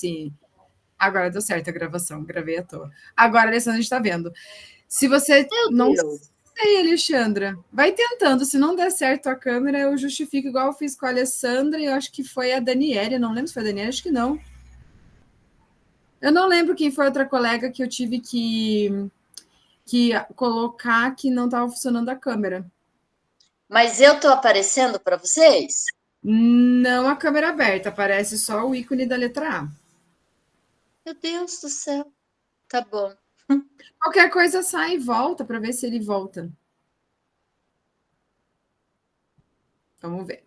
se... Agora deu certo a gravação, gravei à toa. Agora, Alessandra, a gente está vendo. Se você não sei, Alexandra, vai tentando. Se não der certo a câmera, eu justifico igual eu fiz com a Alessandra e eu acho que foi a Daniele. Eu não lembro se foi a Daniele, acho que não. Eu não lembro quem foi outra colega que eu tive que colocar que não estava funcionando a câmera. Mas eu estou aparecendo para vocês? Não a câmera aberta, aparece só o ícone da letra A. Meu Deus do céu. Tá bom. Qualquer coisa sai e volta para ver se ele volta. Vamos ver.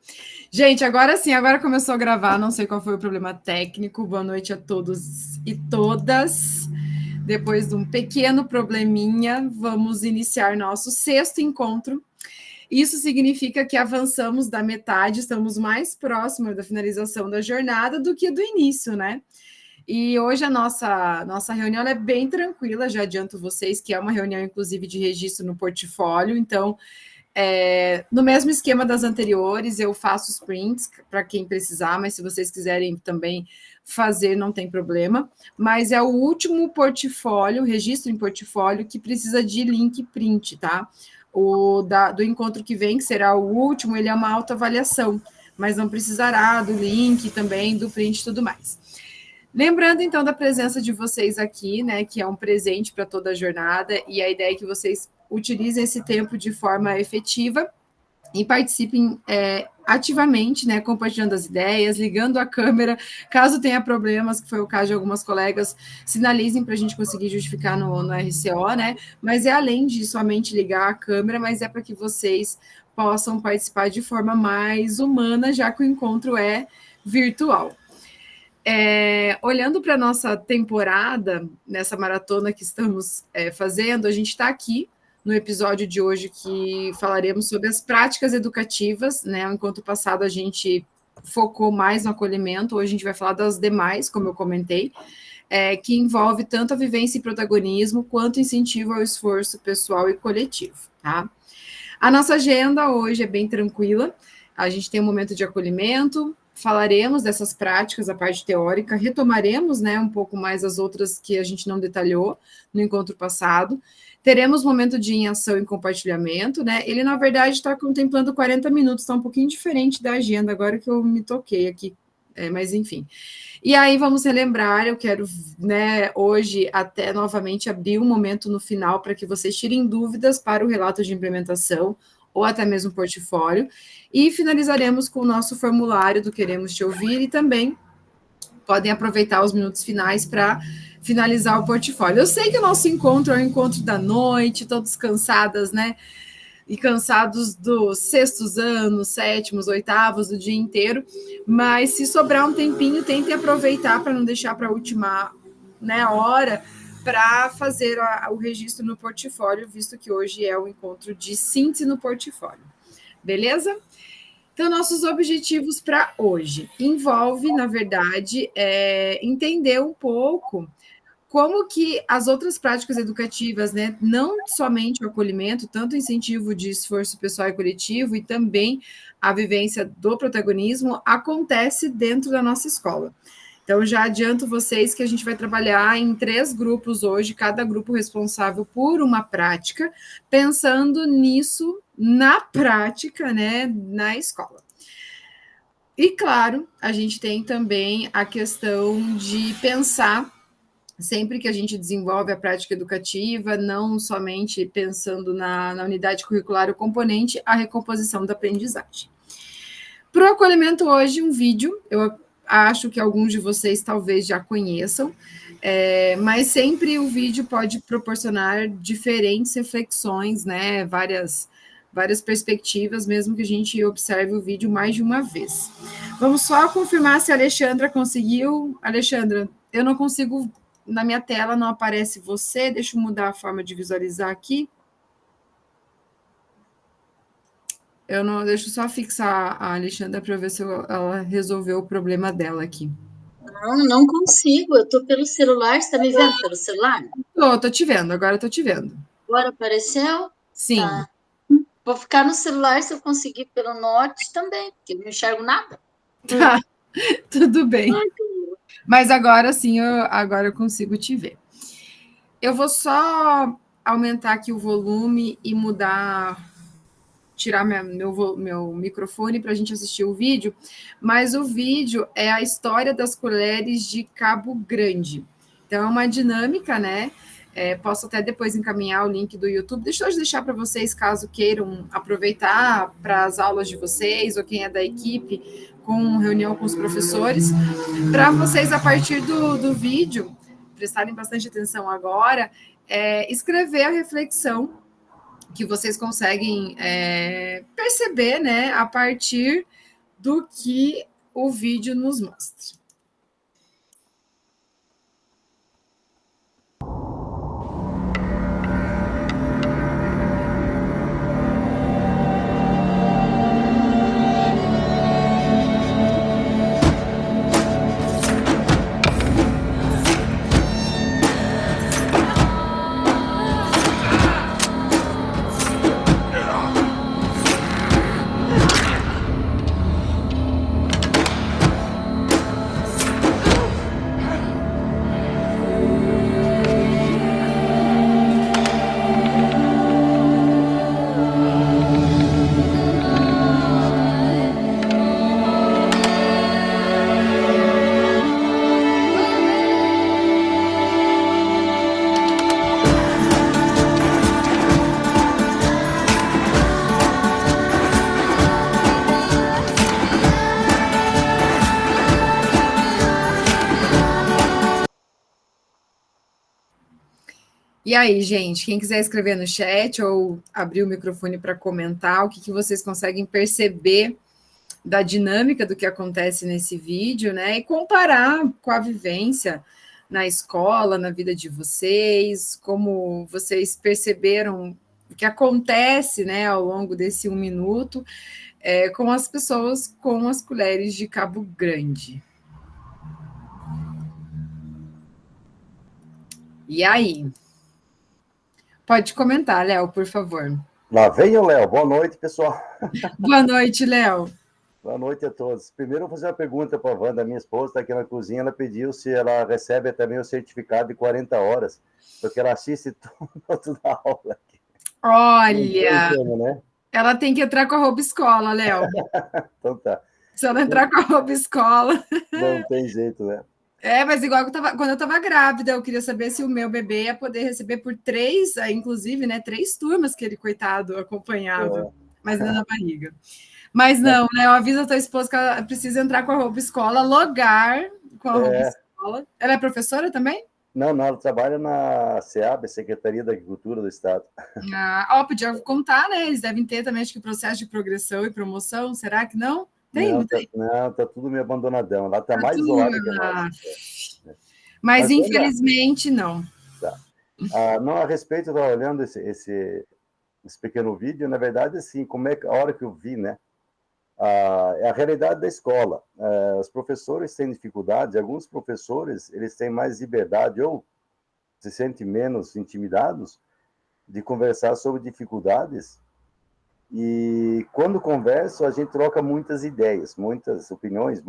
Gente, agora sim, agora começou a gravar. Não sei qual foi o problema técnico. Boa noite a todos e todas. Depois de um pequeno probleminha, vamos iniciar nosso 6º encontro. Isso significa que avançamos da metade, estamos mais próximos da finalização da jornada do que do início, né? E hoje a nossa reunião é bem tranquila, já adianto vocês que é uma reunião, inclusive, de registro no portfólio, então, no mesmo esquema das anteriores, eu faço os prints para quem precisar, mas se vocês quiserem também fazer, não tem problema, mas é o último portfólio, registro em portfólio, que precisa de link print, tá? Do encontro que vem, que será o último, ele é uma autoavaliação, mas não precisará do link também, do print e tudo mais. Lembrando, então, da presença de vocês aqui, né, que é um presente para toda a jornada, e a ideia é que vocês utilizem esse tempo de forma efetiva e participem ativamente, né, compartilhando as ideias, ligando a câmera, caso tenha problemas, que foi o caso de algumas colegas, sinalizem para a gente conseguir justificar no RCO, né, mas é além de somente ligar a câmera, mas é para que vocês possam participar de forma mais humana, já que o encontro é virtual. Olhando para a nossa temporada, nessa maratona que estamos fazendo, a gente está aqui no episódio de hoje que falaremos sobre as práticas educativas, né? O encontro passado a gente focou mais no acolhimento, hoje a gente vai falar das demais, como eu comentei, que envolve tanto a vivência e protagonismo, quanto incentivo ao esforço pessoal e coletivo, tá? A nossa agenda hoje é bem tranquila, a gente tem um momento de acolhimento, falaremos dessas práticas, a parte teórica, retomaremos, né, um pouco mais as outras que a gente não detalhou no encontro passado, teremos momento de em ação e compartilhamento, né, ele na verdade está contemplando 40 minutos, está um pouquinho diferente da agenda, agora que eu me toquei aqui, mas enfim. E aí vamos relembrar, eu quero, né, hoje até novamente abrir um momento no final para que vocês tirem dúvidas para o relato de implementação, ou até mesmo portfólio, e finalizaremos com o nosso formulário do Queremos Te Ouvir, e também podem aproveitar os minutos finais para finalizar o portfólio. Eu sei que o nosso encontro é um encontro da noite, todos cansadas, né, e cansados dos 6º anos, 7º, 8º, do dia inteiro, mas se sobrar um tempinho, tentem aproveitar para não deixar para a última, né, hora, para fazer o registro no portfólio, visto que hoje é o encontro de síntese no portfólio. Beleza? Então, nossos objetivos para hoje envolve, na verdade, entender um pouco como que as outras práticas educativas, né, não somente o acolhimento, tanto o incentivo de esforço pessoal e coletivo, e também a vivência do protagonismo, acontece dentro da nossa escola. Então, já adianto vocês que a gente vai trabalhar em 3 grupos hoje, cada grupo responsável por uma prática, pensando nisso na prática, né, na escola. E, claro, a gente tem também a questão de pensar, sempre que a gente desenvolve a prática educativa, não somente pensando na unidade curricular, o componente, a recomposição da aprendizagem. Para o acolhimento hoje, um vídeo, eu acho que alguns de vocês talvez já conheçam, mas sempre o vídeo pode proporcionar diferentes reflexões, né, várias perspectivas, mesmo que a gente observe o vídeo mais de uma vez. Vamos só confirmar se a Alexandra conseguiu. Alexandra, eu não consigo, na minha tela não aparece você, deixa eu mudar a forma de visualizar aqui. Deixa eu só fixar a Alexandra para ver se ela resolveu o problema dela aqui. Não consigo, eu estou pelo celular, você está me vendo pelo celular? Tô te vendo, agora tô te vendo. Agora apareceu? Sim. Tá. Vou ficar no celular, se eu conseguir pelo norte também, porque eu não enxergo nada. Tá, tudo bem. Mas agora sim, agora eu consigo te ver. Eu vou só aumentar aqui o volume e tirar meu microfone para a gente assistir o vídeo, mas o vídeo é a história das colheres de Cabo Grande. Então, é uma dinâmica, né? Posso até depois encaminhar o link do YouTube. Deixa eu deixar para vocês, caso queiram aproveitar para as aulas de vocês, ou quem é da equipe, com reunião com os professores, para vocês, a partir do vídeo, prestarem bastante atenção agora, escrever a reflexão que vocês conseguem perceber, né, a partir do que o vídeo nos mostra. E aí, gente, quem quiser escrever no chat ou abrir o microfone para comentar, o que vocês conseguem perceber da dinâmica do que acontece nesse vídeo, né? E comparar com a vivência na escola, na vida de vocês, como vocês perceberam o que acontece, né, ao longo desse 1 minuto, com as pessoas com as colheres de Cabo Grande. E aí? Pode comentar, Léo, por favor. Lá vem o Léo. Boa noite, pessoal. Boa noite, Léo. Boa noite a todos. Primeiro, eu vou fazer uma pergunta para a Wanda, minha esposa, está aqui na cozinha. Ela pediu se ela recebe também o certificado de 40 horas, porque ela assiste toda a aula aqui. Olha, como, né? Ela tem que entrar com a roupa escola, Léo. Então tá. Se ela entrar com a roupa escola... Não tem jeito, né? Mas igual quando eu estava grávida, eu queria saber se o meu bebê ia poder receber por 3, inclusive, né, 3 turmas que ele, coitado, acompanhava, mas não na barriga. Mas não, né, eu aviso a tua esposa que ela precisa entrar com a roupa escola, logar com a roupa escola. Ela é professora também? Não, ela trabalha na SEAB, Secretaria da Agricultura do Estado. Podia contar, né, eles devem ter também, acho que processo de progressão e promoção, será que não? Não, tá tudo meio abandonadão. Lá tá mais isolado que nós. Mas infelizmente, não. Tá. Não, a respeito, eu estava olhando esse pequeno vídeo, na verdade, assim, como é que a hora que eu vi, né? É a realidade da escola. Os professores têm dificuldades, alguns professores, eles têm mais liberdade ou se sentem menos intimidados de conversar sobre dificuldades. E quando converso, a gente troca muitas ideias, muitas opiniões,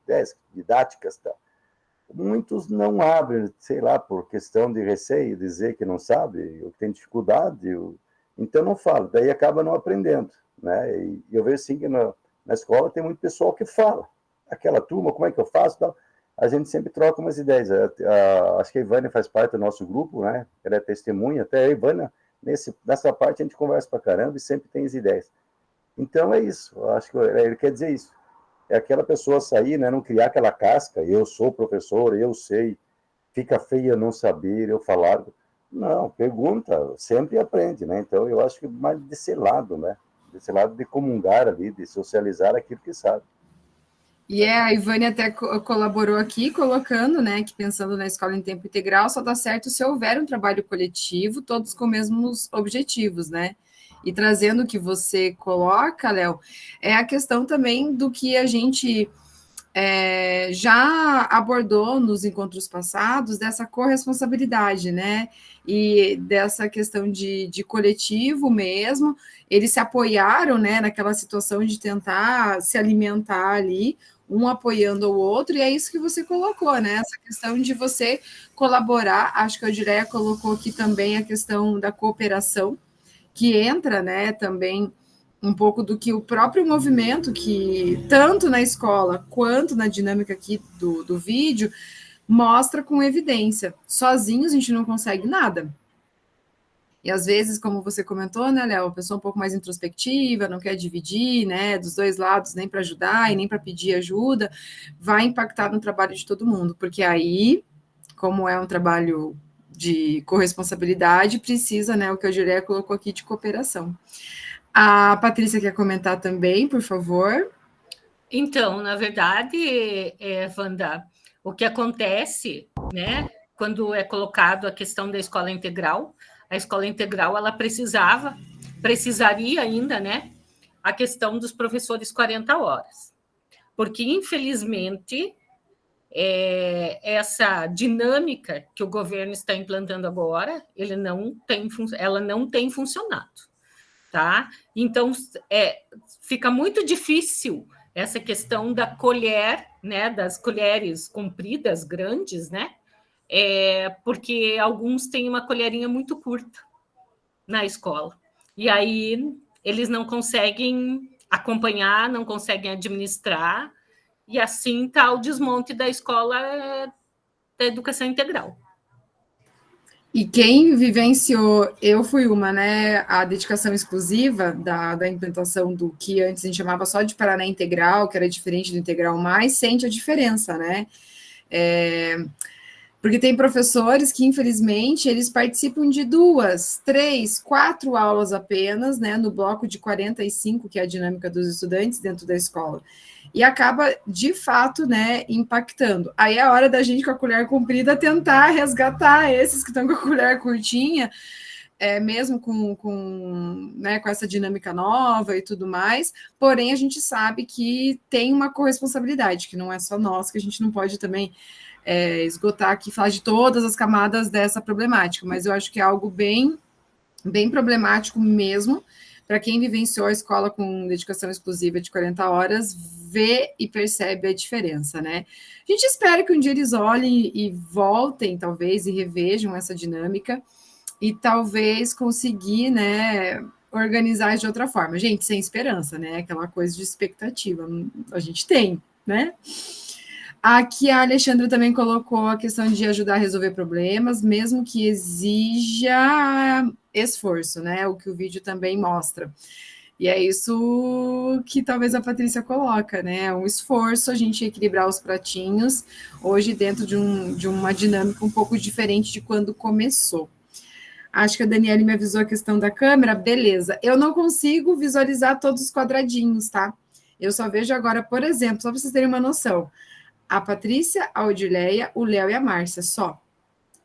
ideias didáticas, tá? Muitos não abrem, sei lá, por questão de receio, dizer que não sabe, ou que tem dificuldade, então não fala, daí acaba não aprendendo, né? E eu vejo assim que na escola tem muito pessoal que fala, aquela turma, como é que eu faço, tal. A gente sempre troca umas ideias. Acho que a Ivânia faz parte do nosso grupo, né? Ela é testemunha, até a Ivânia, nessa parte a gente conversa pra caramba e sempre tem as ideias. Então é isso, eu acho que ele quer dizer isso. É aquela pessoa sair, né, não criar aquela casca, eu sou professor, eu sei, fica feio não saber, eu falar. Não, pergunta, sempre aprende, né? Então eu acho que mais desse lado, né? Desse lado de comungar ali, de socializar aquilo que sabe. E a Ivânia até colaborou aqui, colocando, né, que pensando na escola em tempo integral, só dá certo se houver um trabalho coletivo, todos com os mesmos objetivos, né? E trazendo o que você coloca, Léo, é a questão também do que a gente já abordou nos encontros passados, dessa corresponsabilidade, né? E dessa questão de coletivo mesmo. Eles se apoiaram, né, naquela situação de tentar se alimentar ali, um apoiando o outro, e é isso que você colocou, né? Essa questão de você colaborar. Acho que a Odileia colocou aqui também a questão da cooperação, que entra, né, também um pouco do que o próprio movimento, que tanto na escola quanto na dinâmica aqui do vídeo, mostra com evidência. Sozinhos a gente não consegue nada. E às vezes, como você comentou, né, Léo, a pessoa um pouco mais introspectiva, não quer dividir, né, dos dois lados, nem para ajudar e nem para pedir ajuda, vai impactar no trabalho de todo mundo, porque aí, como é um trabalho de corresponsabilidade, precisa, né, o que a Julia colocou aqui de cooperação. A Patrícia quer comentar também, por favor. Então, na verdade, Wanda, o que acontece, né, quando é colocado a questão da escola integral, a escola integral ela precisaria ainda, né, a questão dos professores 40 horas, porque infelizmente essa dinâmica que o governo está implantando agora, ela não tem funcionado, tá? Então fica muito difícil essa questão da colher, né, das colheres compridas, grandes, né? Porque alguns têm uma colherinha muito curta na escola. E aí eles não conseguem acompanhar, não conseguem administrar, e assim está o desmonte da escola da educação integral. E quem vivenciou, eu fui uma, né, a dedicação exclusiva da implantação do que antes a gente chamava só de Paraná Integral, que era diferente do Integral Mais, sente a diferença, né? Porque tem professores que, infelizmente, eles participam de 2, 3, 4 aulas apenas, né, no bloco de 45, que é a dinâmica dos estudantes dentro da escola. E acaba, de fato, né, impactando. Aí é a hora da gente, com a colher comprida, tentar resgatar esses que estão com a colher curtinha, mesmo com essa dinâmica nova e tudo mais. Porém, a gente sabe que tem uma corresponsabilidade, que não é só nós, que a gente não pode também esgotar aqui, falar de todas as camadas dessa problemática, mas eu acho que é algo bem, bem problemático mesmo, para quem vivenciou a escola com dedicação exclusiva de 40 horas, vê e percebe a diferença, né? A gente espera que um dia eles olhem e voltem, talvez, e revejam essa dinâmica, e talvez conseguir, né, organizar de outra forma. Gente, sem esperança, né? Aquela coisa de expectativa, a gente tem, né? Aqui a Alexandra também colocou a questão de ajudar a resolver problemas, mesmo que exija esforço, né? O que o vídeo também mostra. E é isso que talvez a Patrícia coloca, né? Um esforço, a gente equilibrar os pratinhos, hoje dentro de uma dinâmica um pouco diferente de quando começou. Acho que a Daniele me avisou a questão da câmera, beleza. Eu não consigo visualizar todos os quadradinhos, tá? Eu só vejo agora, por exemplo, só para vocês terem uma noção, a Patrícia, a Odileia, o Léo e a Márcia, só.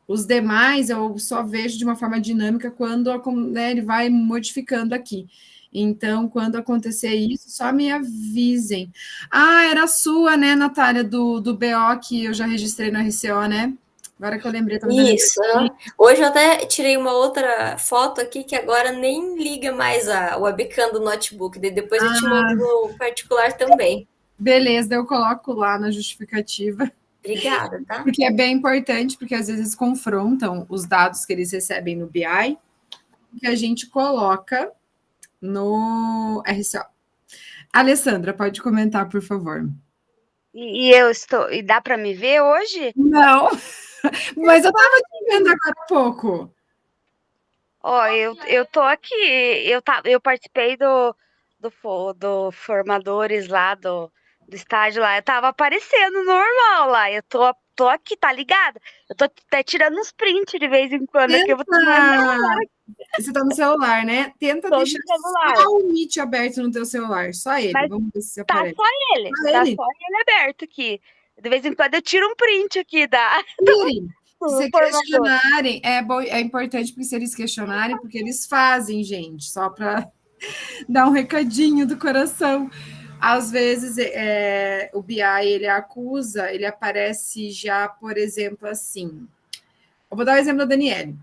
Os demais eu só vejo de uma forma dinâmica quando, né, ele vai modificando aqui. Então, quando acontecer isso, só me avisem. Ah, era a sua, né, Natália, do BO que eu já registrei no RCO, né? Agora que eu lembrei. Isso. Hoje eu até tirei uma outra foto aqui que agora nem liga mais a webcam do notebook. Depois eu te mando no particular também. Beleza, eu coloco lá na justificativa. Obrigada, tá? Porque é bem importante, porque às vezes confrontam os dados que eles recebem no BI, que a gente coloca no RCO. Alessandra, pode comentar, por favor. E dá para me ver hoje? Não, mas eu estava te vendo agora há pouco. Ó, eu tô aqui, eu participei do formadores lá do estágio lá, eu tava aparecendo normal lá, eu tô aqui, tá ligada? Eu tô até tirando uns prints de vez em quando, aqui eu vou tomar. Você tá no celular, né? Tenta deixar só o Meet aberto no teu celular, só ele. Mas vamos ver se aparece. Tá só ele aberto aqui. De vez em quando eu tiro um print aqui da... Se questionarem, é importante, porque se eles questionarem, porque eles fazem, gente, só para dar um recadinho do coração. Às vezes, o BI, ele acusa, ele aparece já, por exemplo, assim. Eu vou dar o exemplo da Daniele.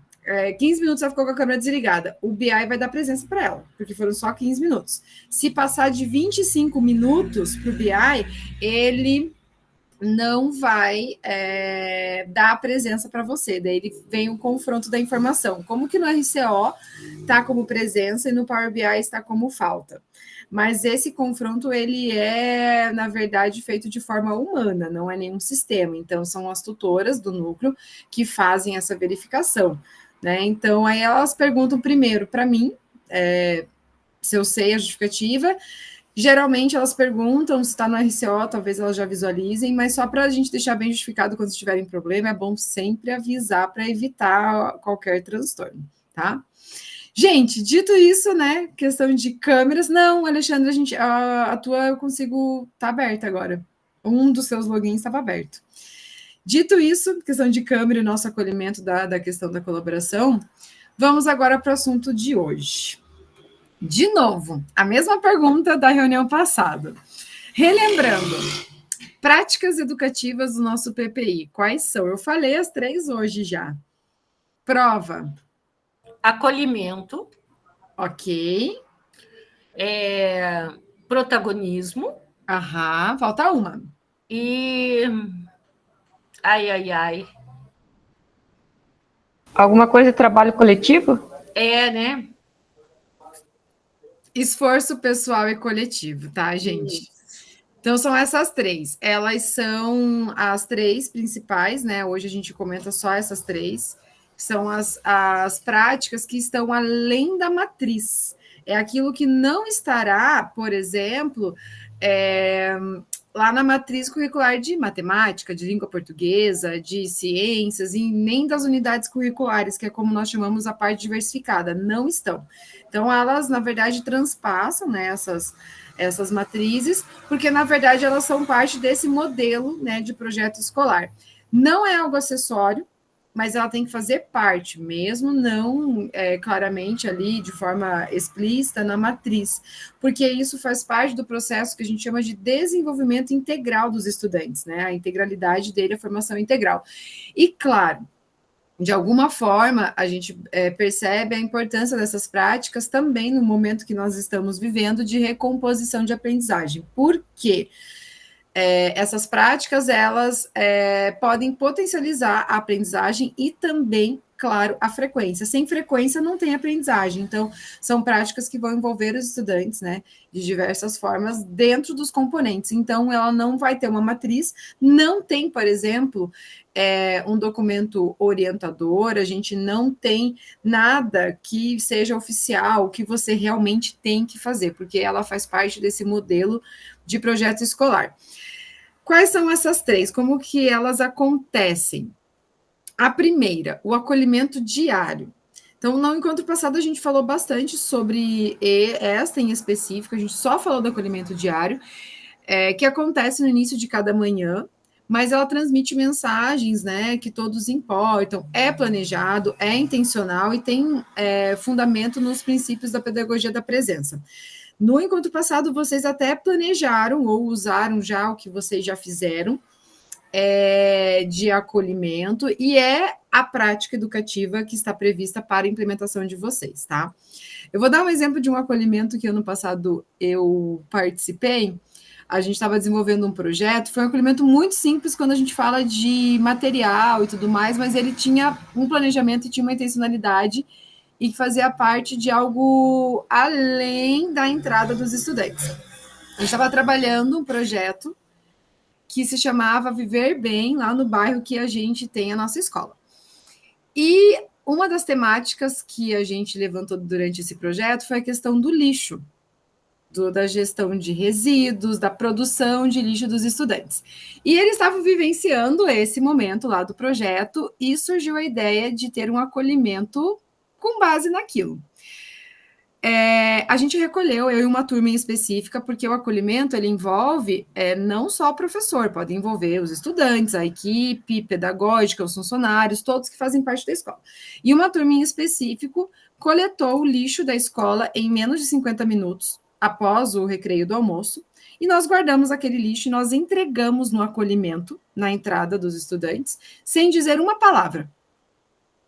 15 minutos ela ficou com a câmera desligada. O BI vai dar presença para ela, porque foram só 15 minutos. Se passar de 25 minutos para o BI, ele não vai dar presença para você. Daí ele vem o confronto da informação. Como que no RCO está como presença e no Power BI está como falta. Mas esse confronto, ele é, na verdade, feito de forma humana, não é nenhum sistema. Então, são as tutoras do núcleo que fazem essa verificação, né? Então, aí elas perguntam primeiro para mim, se eu sei a justificativa. Geralmente elas perguntam se está no RCO, talvez elas já visualizem, mas só para a gente deixar bem justificado quando tiverem problema, é bom sempre avisar para evitar qualquer transtorno, tá? Gente, dito isso, né, questão de câmeras, não, Alexandre, a tua eu consigo, tá aberta agora. Um dos seus logins estava aberto. Dito isso, questão de câmera e nosso acolhimento da questão da colaboração, vamos agora para o assunto de hoje. De novo, a mesma pergunta da reunião passada. Relembrando, práticas educativas do nosso PPI, quais são? Eu falei as 3 hoje já. Prova. Acolhimento. Ok. Protagonismo. Aham, falta uma. E... Ai. Alguma coisa de trabalho coletivo? Né? Esforço pessoal e coletivo, tá, gente? Então, são essas 3. Elas são as 3 principais, né? Hoje a gente comenta só essas 3. São as práticas que estão além da matriz. É aquilo que não estará, por exemplo, lá na matriz curricular de matemática, de língua portuguesa, de ciências, e nem das unidades curriculares, que é como nós chamamos a parte diversificada, não estão. Então, elas, na verdade, transpassam, né, essas matrizes, porque, na verdade, elas são parte desse modelo, né, de projeto escolar. Não é algo acessório, mas ela tem que fazer parte, mesmo não claramente ali, de forma explícita, na matriz, porque isso faz parte do processo que a gente chama de desenvolvimento integral dos estudantes, né? A integralidade dele, a formação integral. E, claro, de alguma forma, a gente percebe a importância dessas práticas também no momento que nós estamos vivendo de recomposição de aprendizagem. Por quê? Essas práticas, elas podem potencializar a aprendizagem e também, claro, a frequência. Sem frequência não tem aprendizagem. Então, são práticas que vão envolver os estudantes, né, de diversas formas dentro dos componentes. Então, ela não vai ter uma matriz, não tem, por exemplo, um documento orientador, a gente não tem nada que seja oficial, que você realmente tem que fazer, porque ela faz parte desse modelo de projeto escolar. Quais são essas 3? Como que elas acontecem? A primeira, o acolhimento diário. Então, no encontro passado, a gente falou bastante sobre esta em específico, a gente só falou do acolhimento diário, que acontece no início de cada manhã, mas ela transmite mensagens, né, que todos importam, é planejado, é intencional e tem fundamento nos princípios da pedagogia da presença. No encontro passado, vocês até planejaram ou usaram já o que vocês já fizeram de acolhimento, e é a prática educativa que está prevista para a implementação de vocês, tá? Eu vou dar um exemplo de um acolhimento que ano passado eu participei. A gente estava desenvolvendo um projeto, foi um acolhimento muito simples quando a gente fala de material e tudo mais, mas ele tinha um planejamento e tinha uma intencionalidade e que fazia parte de algo além da entrada dos estudantes. A gente estava trabalhando um projeto que se chamava Viver Bem, lá no bairro que a gente tem a nossa escola. E uma das temáticas que a gente levantou durante esse projeto foi a questão do lixo, da gestão de resíduos, da produção de lixo dos estudantes. E eles estavam vivenciando esse momento lá do projeto e surgiu a ideia de ter um acolhimento com base naquilo. A gente recolheu, eu e uma turma em específica, porque o acolhimento, ele envolve não só o professor, pode envolver os estudantes, a equipe pedagógica, os funcionários, todos que fazem parte da escola. E uma turma em específico coletou o lixo da escola em menos de 50 minutos, após o recreio do almoço, e nós guardamos aquele lixo e nós entregamos no acolhimento, na entrada dos estudantes, sem dizer uma palavra.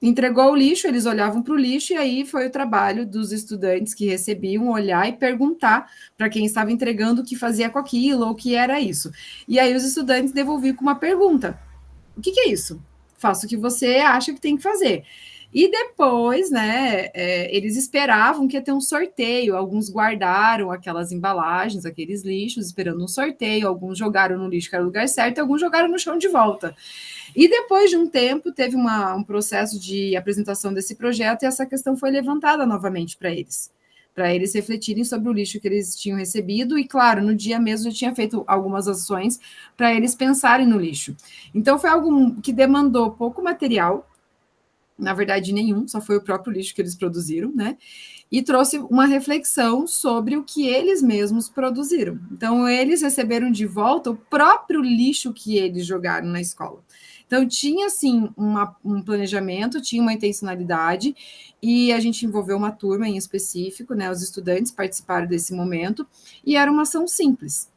entregou o lixo, eles olhavam para o lixo, e aí foi o trabalho dos estudantes que recebiam olhar e perguntar para quem estava entregando o que fazia com aquilo, ou o que era isso. E aí os estudantes devolviam com uma pergunta: o que é isso? Faça o que você acha que tem que fazer. E depois, né, eles esperavam que ia ter um sorteio. Alguns guardaram aquelas embalagens, aqueles lixos, esperando um sorteio. Alguns jogaram no lixo, que era o lugar certo, e alguns jogaram no chão de volta. E depois de um tempo, teve um processo de apresentação desse projeto, e essa questão foi levantada novamente para eles refletirem sobre o lixo que eles tinham recebido. E, claro, no dia mesmo eu tinha feito algumas ações para eles pensarem no lixo. Então, foi algo que demandou pouco material, na verdade nenhum, só foi o próprio lixo que eles produziram, né? E trouxe uma reflexão sobre o que eles mesmos produziram. Então, eles receberam de volta o próprio lixo que eles jogaram na escola. Então, tinha, assim, um planejamento, tinha uma intencionalidade, e a gente envolveu uma turma em específico, né? Os estudantes participaram desse momento, e era uma ação simples.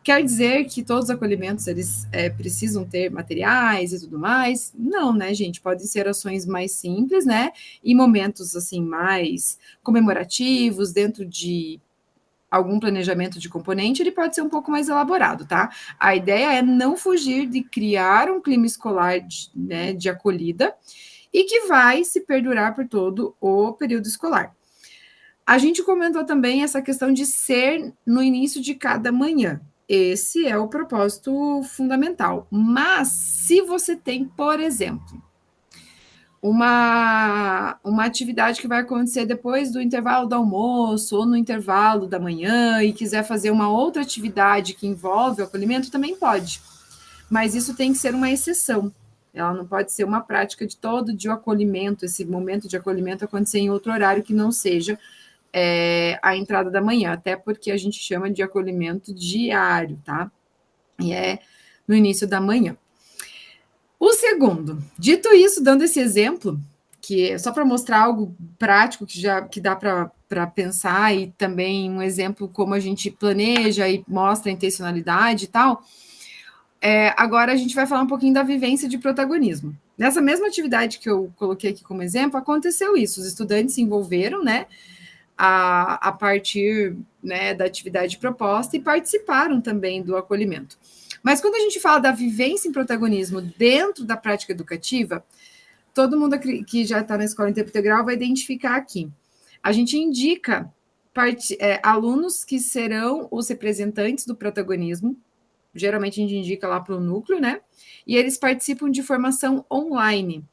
Quer dizer que todos os acolhimentos, eles precisam ter materiais e tudo mais? Não, né, gente? Podem ser ações mais simples, né? E momentos, assim, mais comemorativos, dentro de algum planejamento de componente, ele pode ser um pouco mais elaborado, tá? A ideia é não fugir de criar um clima escolar de acolhida, e que vai se perdurar por todo o período escolar. A gente comentou também essa questão de ser no início de cada manhã. Esse é o propósito fundamental. Mas, se você tem, por exemplo, uma atividade que vai acontecer depois do intervalo do almoço ou no intervalo da manhã, e quiser fazer uma outra atividade que envolve o acolhimento, também pode. Mas isso tem que ser uma exceção. Ela não pode ser uma prática de todo dia o acolhimento, esse momento de acolhimento acontecer em outro horário que não seja a entrada da manhã, até porque a gente chama de acolhimento diário, tá? E é no início da manhã. O segundo, dito isso, dando esse exemplo, que é só para mostrar algo prático que dá para pensar, e também um exemplo como a gente planeja e mostra a intencionalidade e tal, agora a gente vai falar um pouquinho da vivência de protagonismo. Nessa mesma atividade que eu coloquei aqui como exemplo, aconteceu isso, os estudantes se envolveram, né, a partir, né, da atividade proposta, e participaram também do acolhimento. Mas quando a gente fala da vivência em protagonismo dentro da prática educativa, todo mundo que já está na escola em tempo integral vai identificar aqui. A gente indica alunos que serão os representantes do protagonismo, geralmente a gente indica lá para o núcleo, né? E eles participam de formação online.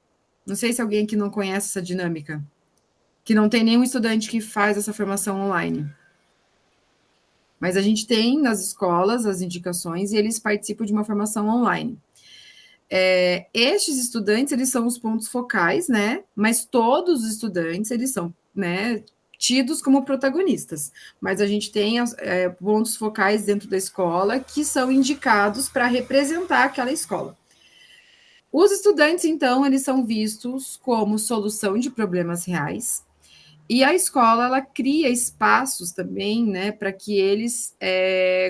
Não sei se alguém aqui não conhece essa dinâmica, que não tem nenhum estudante que faz essa formação online. Mas a gente tem nas escolas as indicações, e eles participam de uma formação online. Estes estudantes, eles são os pontos focais, né? Mas todos os estudantes, eles são, né, tidos como protagonistas. Mas a gente tem pontos focais dentro da escola que são indicados para representar aquela escola. Os estudantes, então, eles são vistos como solução de problemas reais, e a escola, ela cria espaços também, né, para que eles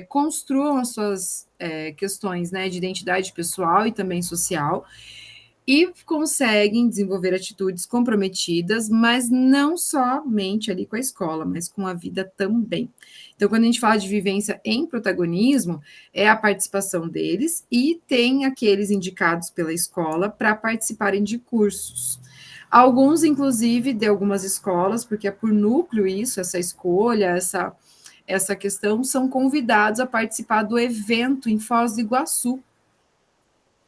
construam as suas questões, né, de identidade pessoal e também social, e conseguem desenvolver atitudes comprometidas, mas não somente ali com a escola, mas com a vida também. Então, quando a gente fala de vivência em protagonismo, é a participação deles, e tem aqueles indicados pela escola para participarem de cursos. Alguns, inclusive, de algumas escolas, porque é por núcleo isso, essa escolha, essa questão, são convidados a participar do evento em Foz do Iguaçu,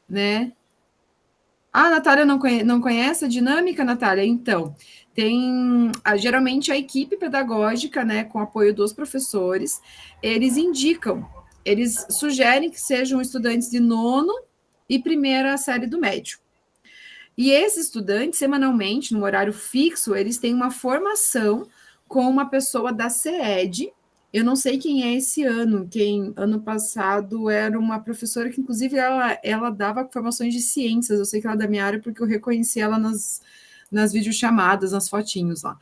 né? Ah, a Natália não conhece a dinâmica, Natália? Então, tem geralmente a equipe pedagógica, né, com apoio dos professores, eles sugerem que sejam estudantes de 9º e 1ª série do médio. E esses estudantes, semanalmente, no horário fixo, eles têm uma formação com uma pessoa da CED. Eu não sei quem é esse ano, ano passado era uma professora que, inclusive, ela dava formações de ciências. Eu sei que ela é da minha área porque eu reconheci ela nas videochamadas, nas fotinhos lá.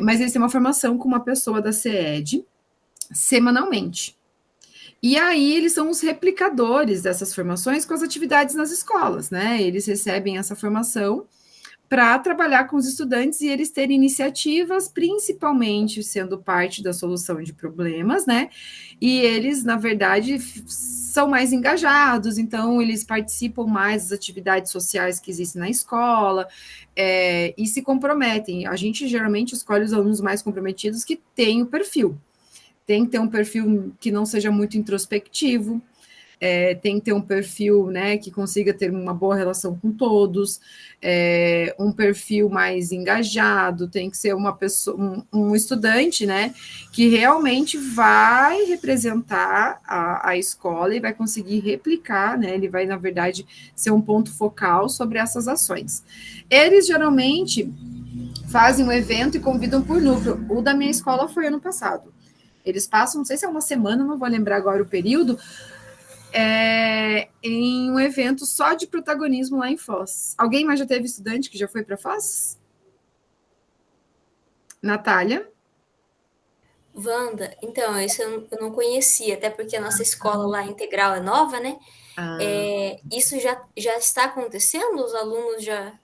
Mas eles têm uma formação com uma pessoa da CED semanalmente. E aí eles são os replicadores dessas formações com as atividades nas escolas, né? Eles recebem essa formação para trabalhar com os estudantes e eles terem iniciativas, principalmente sendo parte da solução de problemas, né? E eles, na verdade, são mais engajados, então eles participam mais das atividades sociais que existem na escola e se comprometem. A gente geralmente escolhe os alunos mais comprometidos que têm o perfil. Tem que ter um perfil que não seja muito introspectivo, tem que ter um perfil, né, que consiga ter uma boa relação com todos, um perfil mais engajado, tem que ser uma pessoa, um estudante, né, que realmente vai representar a escola e vai conseguir replicar, né, ele vai, na verdade, ser um ponto focal sobre essas ações. Eles, geralmente, fazem um evento e convidam por núcleo. O da minha escola foi ano passado. Eles passam, não sei se é uma semana, não vou lembrar agora o período, em um evento só de protagonismo lá em Foz. Alguém mais já teve estudante que já foi para Foz? Natália? Wanda, então, isso eu não conhecia, até porque a nossa escola lá integral é nova, né? Isso já está acontecendo? Os alunos já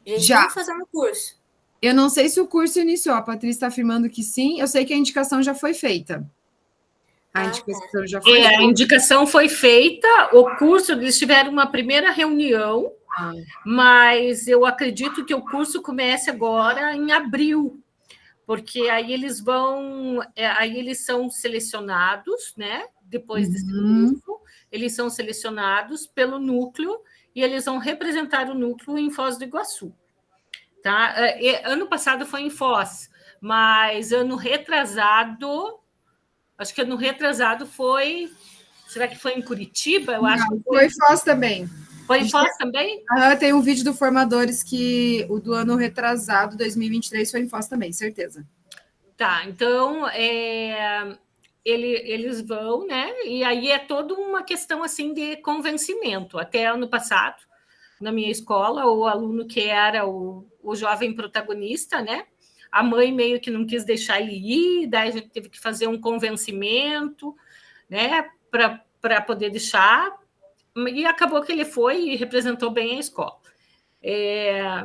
estão fazendo curso? Eu não sei se o curso iniciou, a Patrícia está afirmando que sim, eu sei que a indicação já foi feita. A indicação já foi feita. A indicação foi feita, o curso, eles tiveram uma primeira reunião, mas eu acredito que o curso comece agora em abril, porque aí eles são selecionados, né? Depois desse curso, eles são selecionados pelo núcleo e eles vão representar o núcleo em Foz do Iguaçu. Tá? Ano passado foi em Foz, mas ano retrasado, acho que ano retrasado foi... Será que foi em Curitiba? Eu acho que foi Foz também. Foi em Foz também? Tem um vídeo do Formadores que o do ano retrasado, 2023, foi em Foz também, certeza. Tá, então eles vão, né? E aí é toda uma questão assim de convencimento. Até ano passado, na minha escola, o aluno que era o jovem protagonista, né? A mãe meio que não quis deixar ele ir, daí a gente teve que fazer um convencimento, né? Para poder deixar. E acabou que ele foi e representou bem a escola.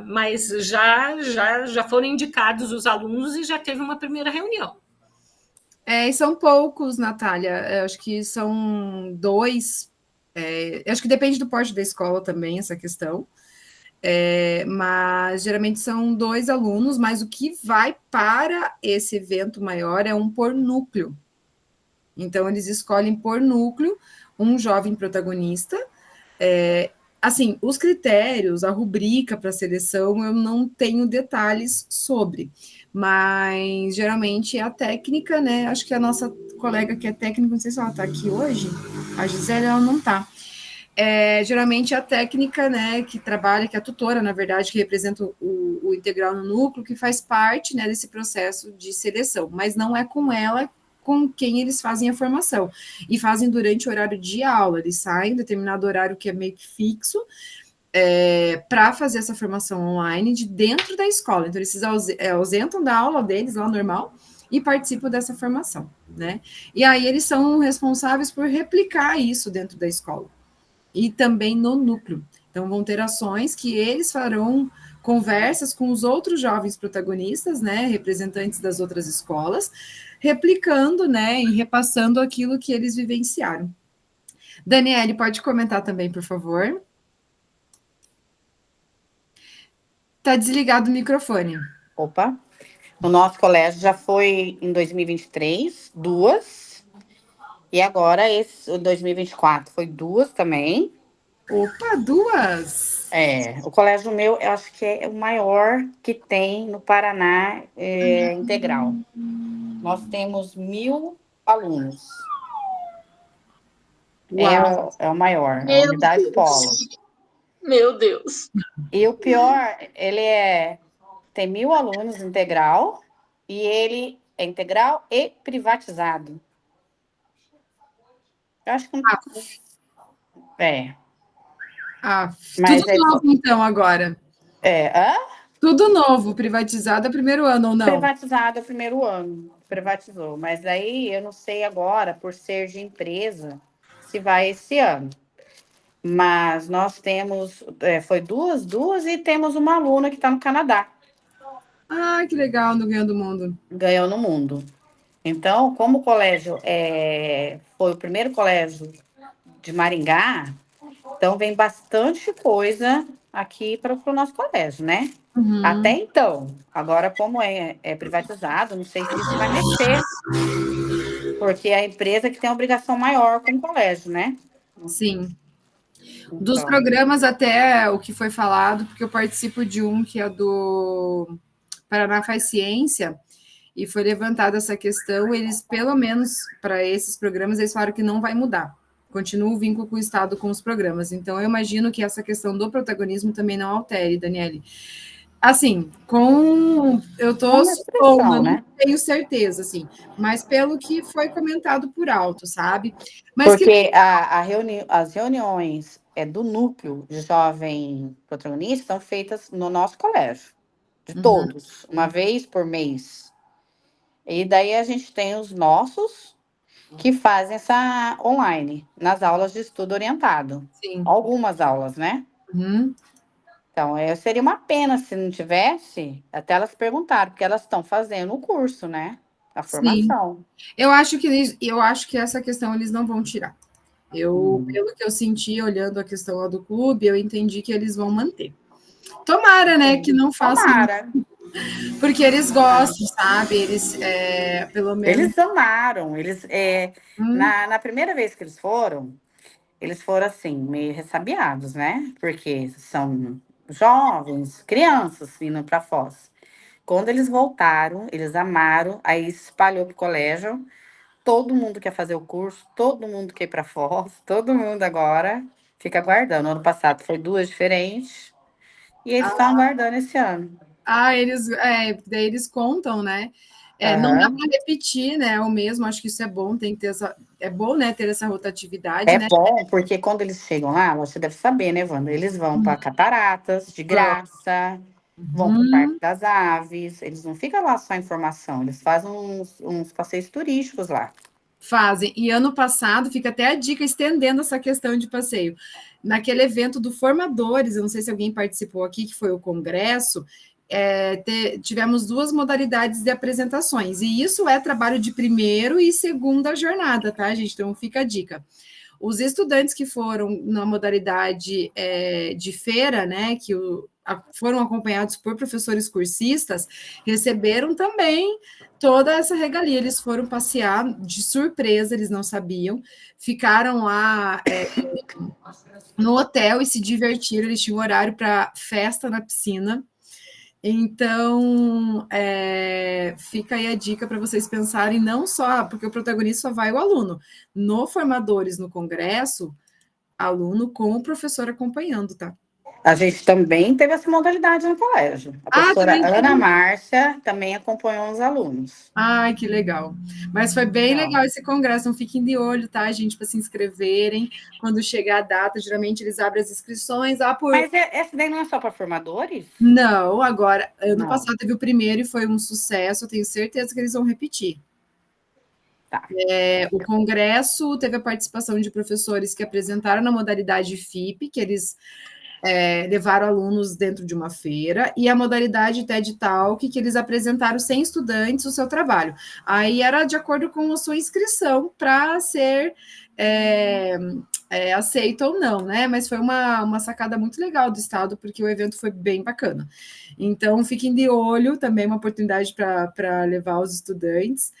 Mas já foram indicados os alunos e já teve uma primeira reunião. E são poucos, Natália. Eu acho que são 2. Acho que depende do porte da escola também, essa questão. Mas geralmente são 2 alunos, mas o que vai para esse evento maior é um por núcleo. Então, eles escolhem por núcleo um jovem protagonista. Assim, os critérios, a rubrica para a seleção, eu não tenho detalhes sobre, mas geralmente é a técnica, né? Acho que a nossa colega que é técnica, não sei se ela está aqui hoje, a Gisele, ela não está. Geralmente é a técnica, né, que trabalha, que é a tutora, na verdade, que representa o integral no núcleo, que faz parte, né, desse processo de seleção, mas não é com ela com quem eles fazem a formação, e fazem durante o horário de aula, eles saem em determinado horário que é meio que fixo, para fazer essa formação online de dentro da escola, então eles se ausentam da aula deles, lá normal, e participam dessa formação, né, e aí eles são responsáveis por replicar isso dentro da escola, e também no núcleo, então vão ter ações que eles farão conversas com os outros jovens protagonistas, né, representantes das outras escolas, replicando, né, e repassando aquilo que eles vivenciaram. Daniele, pode comentar também, por favor? Está desligado o microfone. Opa. No nosso colégio já foi em 2023, 2. E agora, o 2024, foi 2 também. Opa, 2! O colégio meu, eu acho que é o maior que tem no Paraná integral. Nós temos 1.000 alunos. É o maior, a unidade polo. Meu Deus. E o pior, ele tem 1.000 alunos integral, e ele é integral e privatizado. Eu acho que não... Mas tudo novo, então, agora. Tudo novo, privatizado é o primeiro ano, ou não? Privatizado é o primeiro ano. privatizou. Mas aí eu não sei agora, por ser de empresa, se vai esse ano. Mas nós temos, foi duas e temos uma aluna que está no Canadá. Ah, que legal, no Ganhando do Mundo. Ganhou no mundo. Então, como o colégio foi o primeiro colégio de Maringá, então vem bastante coisa aqui para o nosso colégio, né? Uhum. Até então. Agora, como é privatizado, não sei se isso vai mexer, porque é a empresa que tem a obrigação maior com o colégio, né? Sim. Então, Dos programas até o que foi falado, porque eu participo de um que é do Paraná Faz Ciência, e foi levantada essa questão, eles, pelo menos para esses programas, eles falaram que não vai mudar. Continua o vínculo com o Estado com os programas. Então, eu imagino que essa questão do protagonismo também não altere, Daniele. Assim, eu estou supondo, né? Não tenho certeza, assim, mas pelo que foi comentado por alto, sabe? Mas porque as reuniões do núcleo de jovem protagonista são feitas no nosso colégio, de todos, uma vez por mês. E daí a gente tem os nossos que fazem essa online, nas aulas de estudo orientado. Sim. Algumas aulas, né? Uhum. Então, seria uma pena se não tivesse, até elas perguntaram, porque elas estão fazendo o curso, né? A formação. Sim. Eu acho que essa questão eles não vão tirar. Pelo que eu senti olhando a questão lá do clube, eu entendi que eles vão manter. Tomara, né, que não façam. Tomara. Porque eles gostam, sabe? Eles, pelo menos. Eles amaram. Na primeira vez que eles foram assim, meio ressabiados, né? Porque são jovens, crianças indo para Foz. Quando eles voltaram, eles amaram, aí espalhou para o colégio. Todo mundo quer fazer o curso, todo mundo quer ir para Foz, todo mundo agora fica aguardando. Ano passado foi 2 diferentes e eles estão aguardando esse ano. Daí eles contam, né? Não dá para repetir, né? O mesmo, acho que isso é bom, tem que ter é bom, né, ter essa rotatividade, né? É bom, porque quando eles chegam lá, você deve saber, né, Wanda? Eles vão para Cataratas, de graça, vão para o Parque das Aves, eles não ficam lá só em formação, eles fazem uns passeios turísticos lá. Fazem. E ano passado, fica até a dica estendendo essa questão de passeio. Naquele evento do Formadores, eu não sei se alguém participou aqui, que foi o congresso, tivemos 2 modalidades de apresentações, e isso é trabalho de primeiro e segunda jornada, tá, gente? Então fica a dica. Os estudantes que foram na modalidade de feira, né, que foram acompanhados por professores cursistas, receberam também toda essa regalia. Eles foram passear de surpresa, eles não sabiam, ficaram lá no hotel e se divertiram. Eles tinham horário para festa na piscina. Então, fica aí a dica para vocês pensarem, não só, porque o protagonista só vai o aluno. No Formadores, no congresso, aluno com o professor acompanhando, tá? A gente também teve essa modalidade no colégio. A professora Ana Márcia também acompanhou os alunos. Ai, que legal. Mas foi bem legal esse congresso, não fiquem de olho, tá, gente, para se inscreverem. Quando chegar a data, geralmente eles abrem as inscrições. Mas esse daí não é só para formadores? Não, agora, ano passado teve o primeiro e foi um sucesso, eu tenho certeza que eles vão repetir. Tá. O congresso teve a participação de professores que apresentaram na modalidade FIP, que eles levaram alunos dentro de uma feira, e a modalidade TED Talk, que eles apresentaram sem estudantes o seu trabalho. Aí era de acordo com a sua inscrição para ser aceito ou não, né? Mas foi uma sacada muito legal do Estado, porque o evento foi bem bacana. Então, fiquem de olho, também uma oportunidade para levar os estudantes.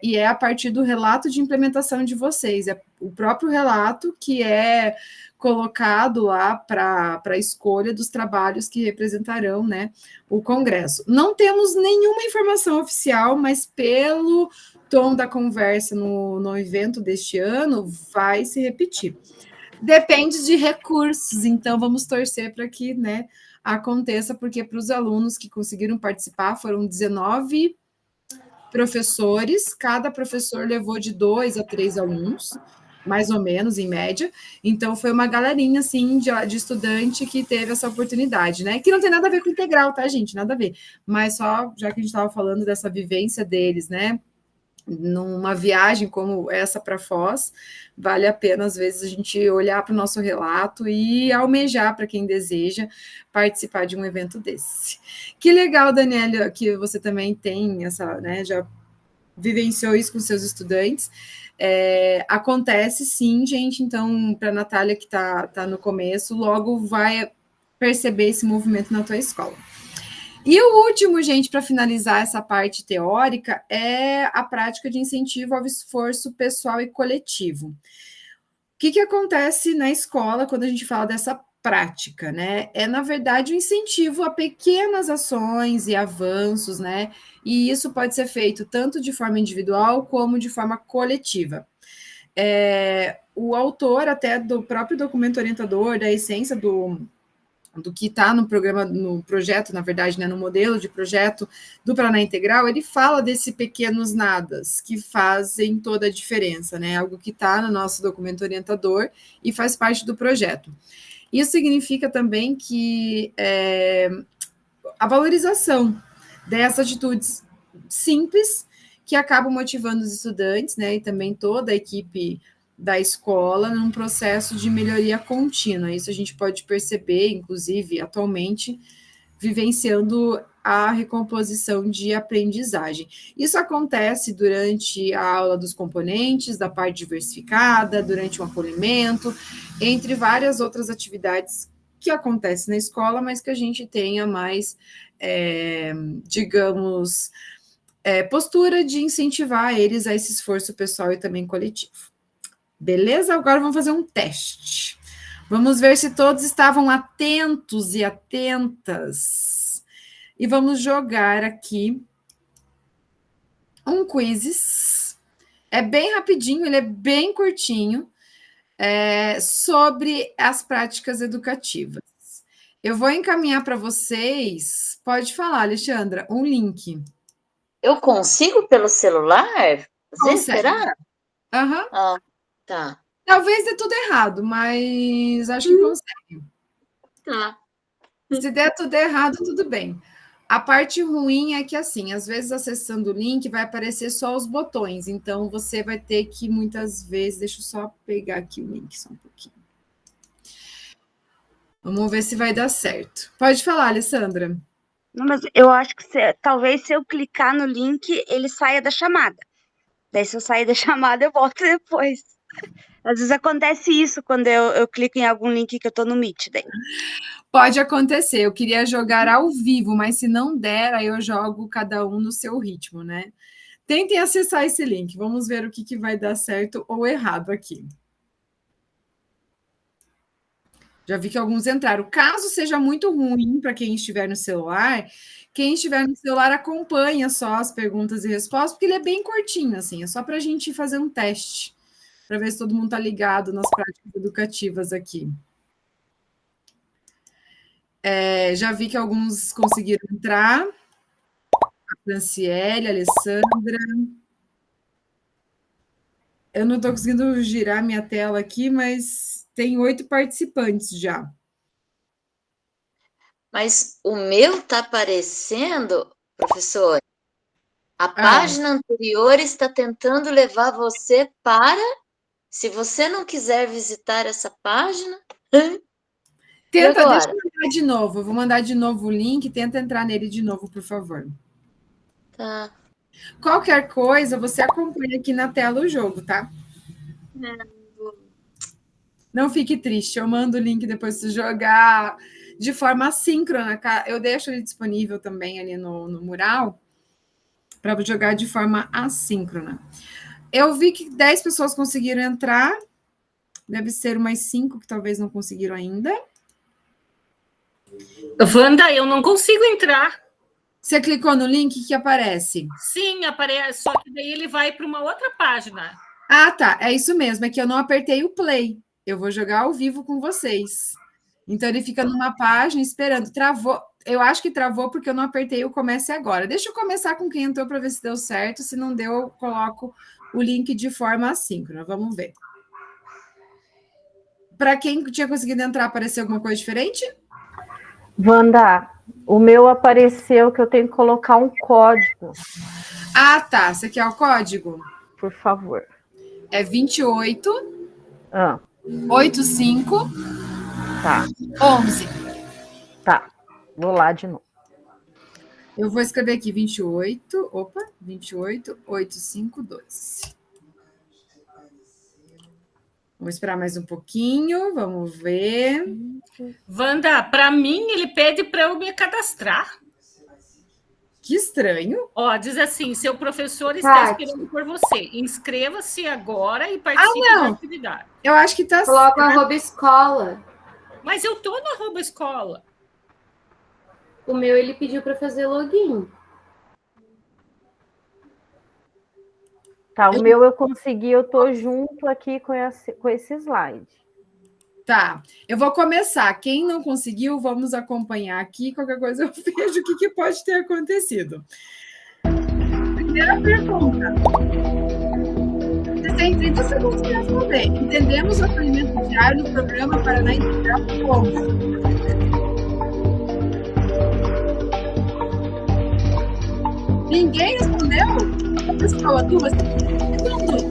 E é a partir do relato de implementação de vocês, é o próprio relato que é colocado lá para a escolha dos trabalhos que representarão, né, o Congresso. Não temos nenhuma informação oficial, mas pelo tom da conversa no evento deste ano, vai se repetir. Depende de recursos, então vamos torcer para que, né, aconteça, porque para os alunos que conseguiram participar, foram 19 professores, cada professor levou de 2 a 3 alunos, mais ou menos, em média. Então, foi uma galerinha, assim, de estudante que teve essa oportunidade, né? Que não tem nada a ver com integral, tá, gente? Nada a ver. Mas só, já que a gente estava falando dessa vivência deles, né? Numa viagem como essa para Foz, vale a pena, às vezes, a gente olhar para o nosso relato e almejar, para quem deseja, participar de um evento desse. Que legal, Daniela, que você também tem essa, né, já vivenciou isso com seus estudantes. Acontece sim, gente, então, para a Natália, que tá no começo, logo vai perceber esse movimento na tua escola. E o último, gente, para finalizar essa parte teórica, é a prática de incentivo ao esforço pessoal e coletivo. O que acontece na escola quando a gente fala dessa prática, né? Na verdade, o incentivo a pequenas ações e avanços, né? E isso pode ser feito tanto de forma individual como de forma coletiva. O autor, até do próprio documento orientador, da essência do que está no programa, no projeto, na verdade, né, no modelo de projeto do Paraná Integral, ele fala desses pequenos nadas que fazem toda a diferença, né? Algo que está no nosso documento orientador e faz parte do projeto. Isso significa também que a valorização dessas atitudes simples que acabam motivando os estudantes, né, e também toda a equipe da escola num processo de melhoria contínua. Isso a gente pode perceber, inclusive, atualmente, vivenciando a recomposição de aprendizagem. Isso acontece durante a aula dos componentes, da parte diversificada, durante um acolhimento, entre várias outras atividades que acontecem na escola, mas que a gente tenha mais, digamos, postura de incentivar eles a esse esforço pessoal e também coletivo. Beleza? Agora vamos fazer um teste. Vamos ver se todos estavam atentos e atentas. E vamos jogar aqui um quiz. É bem rapidinho, ele é bem curtinho, sobre as práticas educativas. Eu vou encaminhar para vocês. Pode falar, Alexandra, um link. Eu consigo pelo celular? Será? Aham. Ah, tá. Talvez dê tudo errado, mas acho que consegue. Tá. Se der tudo errado, tudo bem. A parte ruim é que, assim, às vezes acessando o link vai aparecer só os botões, então você vai ter que, muitas vezes, deixa eu só pegar aqui o link só um pouquinho. Vamos ver se vai dar certo. Pode falar, Alessandra. Não, mas eu acho que talvez se eu clicar no link, ele saia da chamada. Daí, se eu sair da chamada, eu volto depois. Às vezes acontece isso quando eu clico em algum link que eu tô no Meet. Daí. Pode acontecer. Eu queria jogar ao vivo, mas se não der, aí eu jogo cada um no seu ritmo, né? Tentem acessar esse link. Vamos ver o que vai dar certo ou errado aqui. Já vi que alguns entraram. Caso seja muito ruim para quem estiver no celular, quem estiver no celular acompanha só as perguntas e respostas, porque ele é bem curtinho, assim, é só para a gente fazer um teste, para ver se todo mundo está ligado nas práticas educativas aqui. Já vi que alguns conseguiram entrar. A Franciele, a Alessandra. Eu não estou conseguindo girar minha tela aqui, mas tem 8 participantes já. Mas o meu está aparecendo, professor, a página anterior está tentando levar você para... Se você não quiser visitar essa página... Tenta, deixa eu mandar de novo. Eu vou mandar de novo o link. Tenta entrar nele de novo, por favor. Tá. Qualquer coisa, você acompanha aqui na tela o jogo, tá? Não fique triste. Eu mando o link depois de jogar de forma assíncrona. Eu deixo ele disponível também ali no mural para jogar de forma assíncrona. Eu vi que 10 pessoas conseguiram entrar. Deve ser umas 5 que talvez não conseguiram ainda. Wanda, eu não consigo entrar. Você clicou no link que aparece? Sim, aparece, só que daí ele vai para uma outra página. Ah, tá, é isso mesmo, é que eu não apertei o play. Eu vou jogar ao vivo com vocês. Então, ele fica numa página esperando. Travou, eu acho que travou porque eu não apertei o comece agora. Deixa eu começar com quem entrou para ver se deu certo. Se não deu, eu coloco o link de forma assíncrona. Vamos ver. Para quem tinha conseguido entrar, apareceu alguma coisa diferente? Wanda, o meu apareceu que eu tenho que colocar um código. Ah, tá. Você quer o código? Por favor. É 28 Ah, 85 tá, 11. tá. Vou lá de novo. Eu vou escrever aqui 28 852. Vamos esperar mais um pouquinho, vamos ver. Wanda, para mim, ele pede para eu me cadastrar. Que estranho. Ó, diz assim, seu professor está esperando por você. Inscreva-se agora e participe da atividade. Eu acho que está... Coloca @escola. Mas eu estou no @escola. O meu, ele pediu para fazer login. Tá, o meu eu consegui, eu tô junto aqui com esse slide. Tá, eu vou começar. Quem não conseguiu, vamos acompanhar aqui. Qualquer coisa eu vejo o que pode ter acontecido. Primeira pergunta. Você tem 30 segundos para responder. Entendemos o acolhimento diário no programa Paraná Integral como? Ninguém respondeu? Uma pessoa, 2 segundos.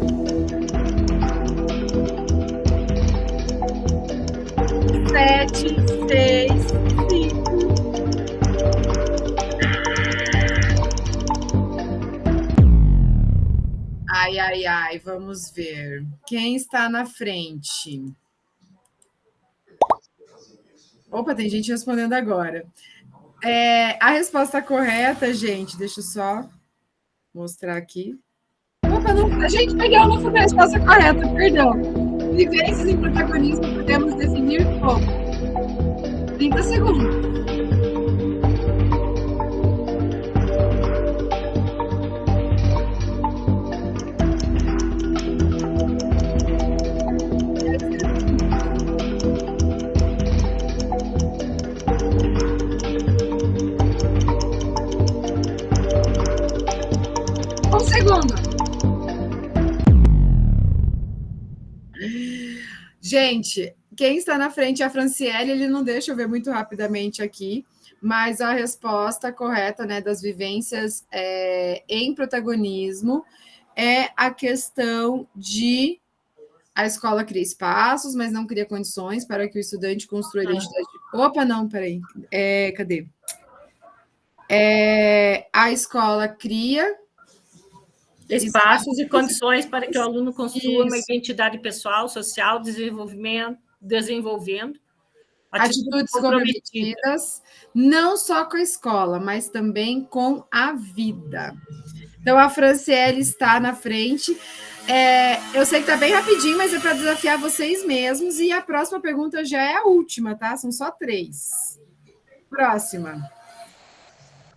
7, 6, 5. Ai, vamos ver. Quem está na frente? Opa, tem gente respondendo agora. A resposta correta, gente, deixa eu só mostrar aqui. Opa, não, a gente pegou, não foi a resposta correta, perdão. Vivências em protagonismo podemos definir como 30 segundos. Um segundo. Gente, quem está na frente é a Franciele, ele não deixa eu ver muito rapidamente aqui, mas a resposta correta, né, das vivências em protagonismo é a questão de a escola cria espaços, mas não cria condições para que o estudante construa identidade. Opa, não, peraí. Cadê? A escola cria espaços e condições para que o aluno construa uma identidade pessoal, social, desenvolvendo atitudes comprometidas, não só com a escola, mas também com a vida. Então, a Franciele está na frente. Eu sei que está bem rapidinho, mas é para desafiar vocês mesmos. E a próxima pergunta já é a última, tá? São só 3. Próxima.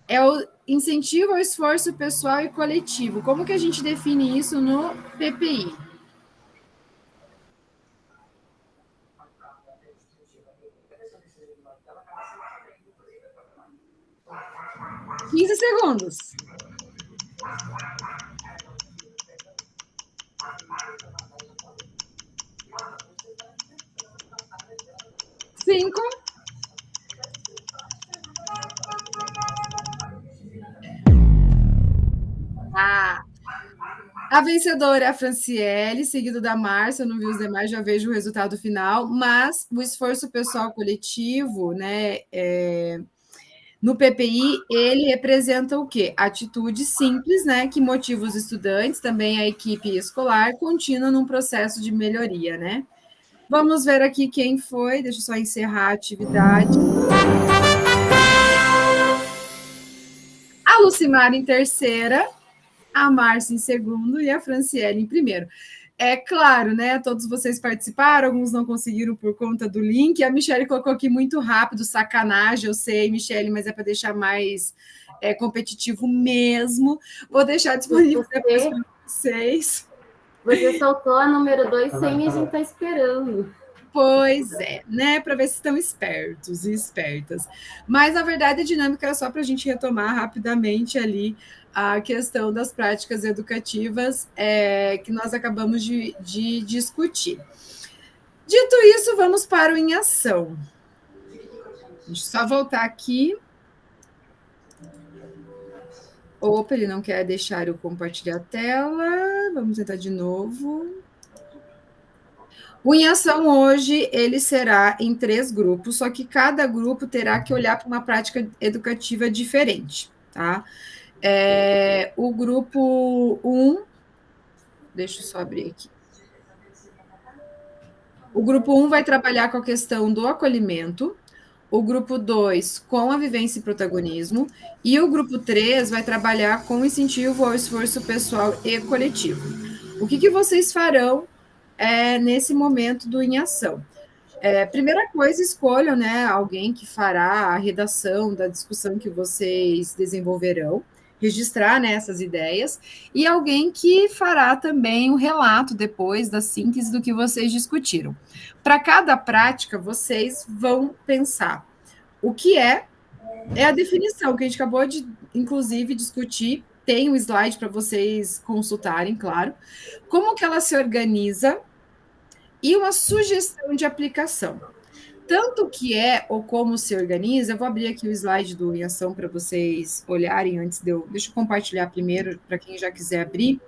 É o incentivo ao esforço pessoal e coletivo. Como que a gente define isso no PPI? (15 segundos). 5. A vencedora é a Franciele, seguido da Márcia. Eu não vi os demais, já vejo o resultado final, mas o esforço pessoal coletivo, né, no PPI, ele representa o quê? Atitude simples, né, que motiva os estudantes, também a equipe escolar, contínua num processo de melhoria, né? Vamos ver aqui quem foi, deixa eu só encerrar a atividade. A Lucimar em terceira, a Márcia em segundo e a Franciele em primeiro. É claro, né? Todos vocês participaram, alguns não conseguiram por conta do link. A Michelle colocou aqui muito rápido, sacanagem, eu sei, Michelle, mas é para deixar mais competitivo mesmo. Vou deixar disponível depois para vocês. Você soltou a número 2 sem a gente estar esperando. Pois é, né? Para ver se estão espertos e espertas. Mas, na verdade, a dinâmica era só para a gente retomar rapidamente ali a questão das práticas educativas que nós acabamos de discutir. Dito isso, vamos para o Em Ação. Deixa eu só voltar aqui. Opa, ele não quer deixar eu compartilhar a tela. Vamos tentar de novo. O Em Ação hoje, ele será em 3 grupos, só que cada grupo terá que olhar para uma prática educativa diferente, tá? O grupo 1, deixa eu só abrir aqui. O grupo 1 vai trabalhar com a questão do acolhimento, o grupo 2 com a vivência e protagonismo, e o grupo 3 vai trabalhar com incentivo ao esforço pessoal e coletivo. O que vocês farão nesse momento do Em Ação? Primeira coisa, escolham, né, alguém que fará a redação da discussão que vocês desenvolverão, registrar, né, essas ideias, e alguém que fará também um relato depois da síntese do que vocês discutiram. Para cada prática, vocês vão pensar o que é a definição que a gente acabou de, inclusive, discutir. Tem um slide para vocês consultarem, claro. Como que ela se organiza e uma sugestão de aplicação. Tanto o que é ou como se organiza, eu vou abrir aqui o slide do Em Ação para vocês olharem antes de eu... Deixa eu compartilhar primeiro, para quem já quiser abrir.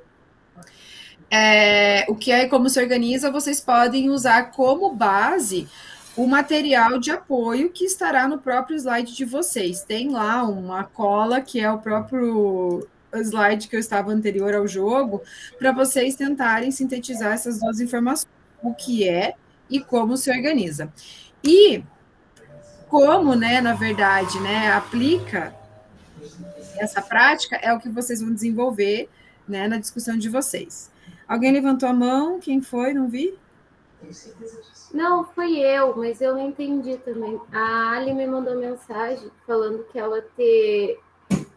O que é e como se organiza, vocês podem usar como base o material de apoio que estará no próprio slide de vocês. Tem lá uma cola, que é o próprio slide que eu estava anterior ao jogo, para vocês tentarem sintetizar essas duas informações, o que é e como se organiza. E como, né, na verdade, né, aplica essa prática é o que vocês vão desenvolver, né, na discussão de vocês. Alguém levantou a mão? Quem foi? Não vi? Não, fui eu, mas eu não entendi também. A Ali me mandou mensagem falando que ela te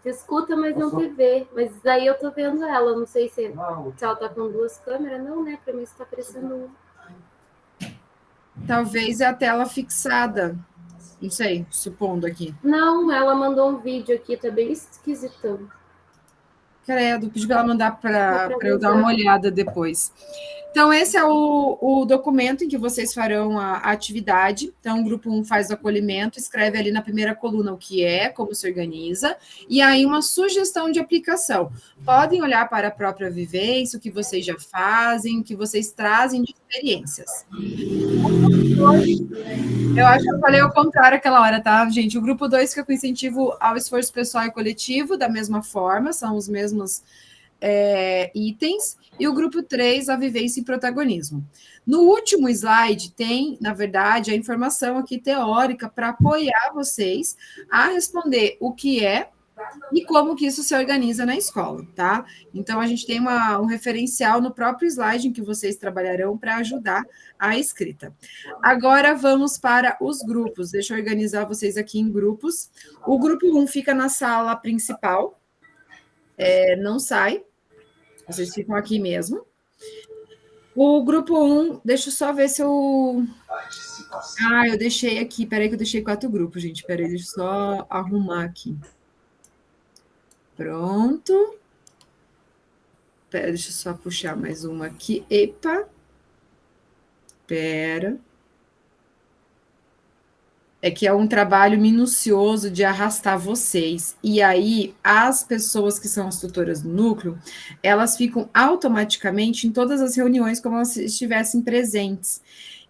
escuta, mas não te vê. Mas daí eu tô vendo ela. Não sei se ela tá com 2 câmeras. Não, né? Para mim está aparecendo uma. Talvez é a tela fixada. Não sei, supondo aqui. Não, ela mandou um vídeo aqui, tá bem esquisitão. Credo, pedi para ela mandar para eu dar uma olhada depois. Então, esse é o documento em que vocês farão a atividade. Então, o grupo 1 faz o acolhimento, escreve ali na primeira coluna o que é, como se organiza, e aí uma sugestão de aplicação. Podem olhar para a própria vivência, o que vocês já fazem, o que vocês trazem de experiências. Eu acho que eu falei o contrário aquela hora, tá, gente? O grupo 2 fica com incentivo ao esforço pessoal e coletivo, da mesma forma, são os mesmos itens, e o grupo 3, a vivência e protagonismo. No último slide tem, na verdade, a informação aqui teórica para apoiar vocês a responder o que é e como que isso se organiza na escola, tá? Então, a gente tem um referencial no próprio slide em que vocês trabalharão para ajudar a escrita. Agora, vamos para os grupos. Deixa eu organizar vocês aqui em grupos. O grupo 1 fica na sala principal, não sai. Vocês ficam aqui mesmo. O grupo 1, deixa eu só ver se eu... eu deixei aqui, peraí que eu deixei 4 grupos, gente. Peraí, deixa eu só arrumar aqui. Pronto. Pera, deixa eu só puxar mais uma aqui. Epa. Pera. É que é um trabalho minucioso de arrastar vocês. E aí, as pessoas que são as tutoras do núcleo, elas ficam automaticamente em todas as reuniões como se estivessem presentes.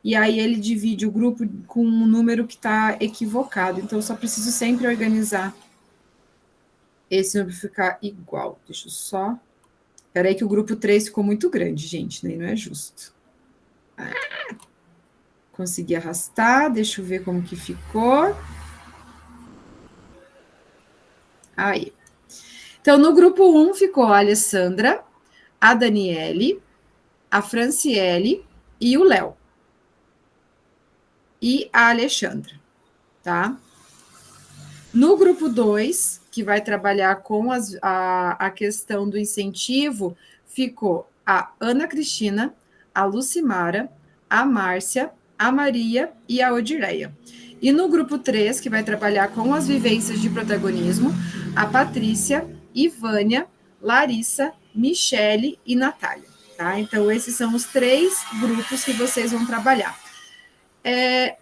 E aí, ele divide o grupo com um número que está equivocado. Então, eu só preciso sempre organizar esse número ficar igual. Deixa eu só... Espera aí que o grupo 3 ficou muito grande, gente. Né? Não é justo. Consegui arrastar, deixa eu ver como que ficou. Aí. Então, no grupo 1 ficou a Alessandra, a Daniele, a Franciele e o Léo. E a Alexandra, tá? No grupo 2, que vai trabalhar com a questão do incentivo, ficou a Ana Cristina, a Lucimara, a Márcia, a Maria e a Odireia. E no grupo 3, que vai trabalhar com as vivências de protagonismo, a Patrícia, Ivânia, Larissa, Michele e Natália. Tá? Então, esses são os 3 grupos que vocês vão trabalhar.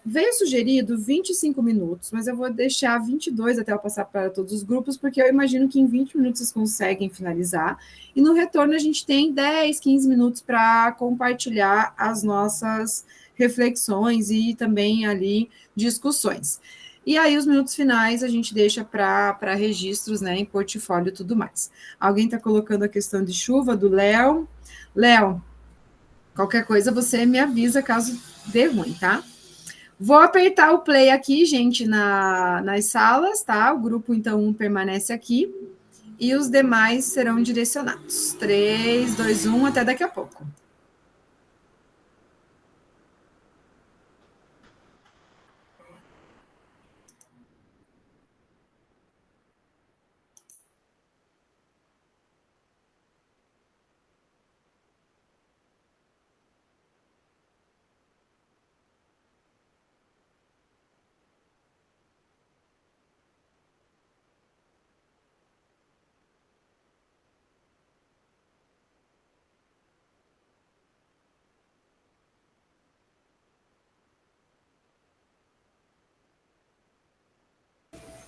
Veio sugerido 25 minutos, mas eu vou deixar 22 até eu passar para todos os grupos, porque eu imagino que em 20 minutos vocês conseguem finalizar. E no retorno a gente tem 10, 15 minutos para compartilhar as nossas reflexões e também ali discussões. E aí os minutos finais a gente deixa para registros, né, em portfólio e tudo mais. Alguém está colocando a questão de chuva do Léo. Léo, qualquer coisa você me avisa caso dê ruim, tá? Vou apertar o play aqui, gente, nas salas, tá? O grupo, então, permanece aqui. E os demais serão direcionados. 3, 2, 1, até daqui a pouco.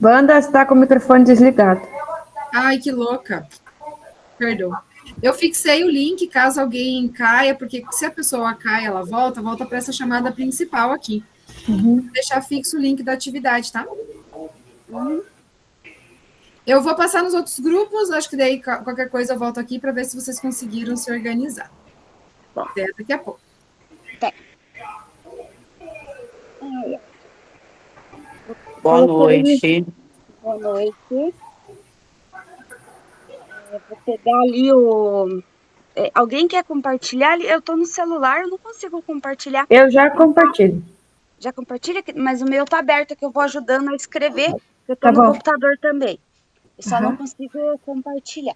Wanda está com o microfone desligado. Ai, que louca. Perdão. Eu fixei o link, caso alguém caia, porque se a pessoa cai, ela volta para essa chamada principal aqui. Vou deixar fixo o link da atividade, tá? Eu vou passar nos outros grupos, acho que daí qualquer coisa eu volto aqui para ver se vocês conseguiram se organizar. Bom. Até daqui a pouco. Até. Boa noite. Boa noite. Vou pegar ali o... alguém quer compartilhar? Eu estou no celular, eu não consigo compartilhar. Eu já compartilho. Já compartilha? Mas o meu está aberto, que eu vou ajudando a escrever. Eu estou Tá no bom. computador também. Eu só não consigo compartilhar.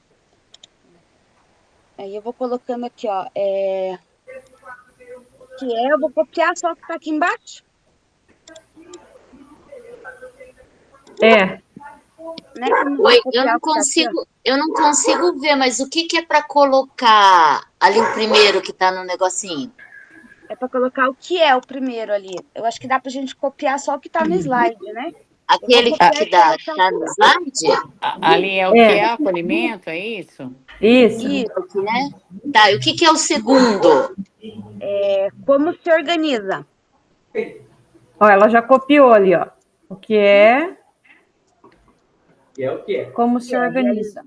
Aí eu vou colocando aqui, ó. Eu vou copiar só o que está aqui embaixo. Né? Oi, eu não consigo ver, mas o que é para colocar ali o primeiro que está no negocinho? É para colocar o que é o primeiro ali. Eu acho que dá para a gente copiar só o que está no slide, né? Aquele que está no slide? Ali é o que é acolhimento, é isso? Isso. Isso, né? Tá, e o que é o segundo? Como se organiza. Ó, ela já copiou ali, ó. O que é? E é o que é? Como se organiza.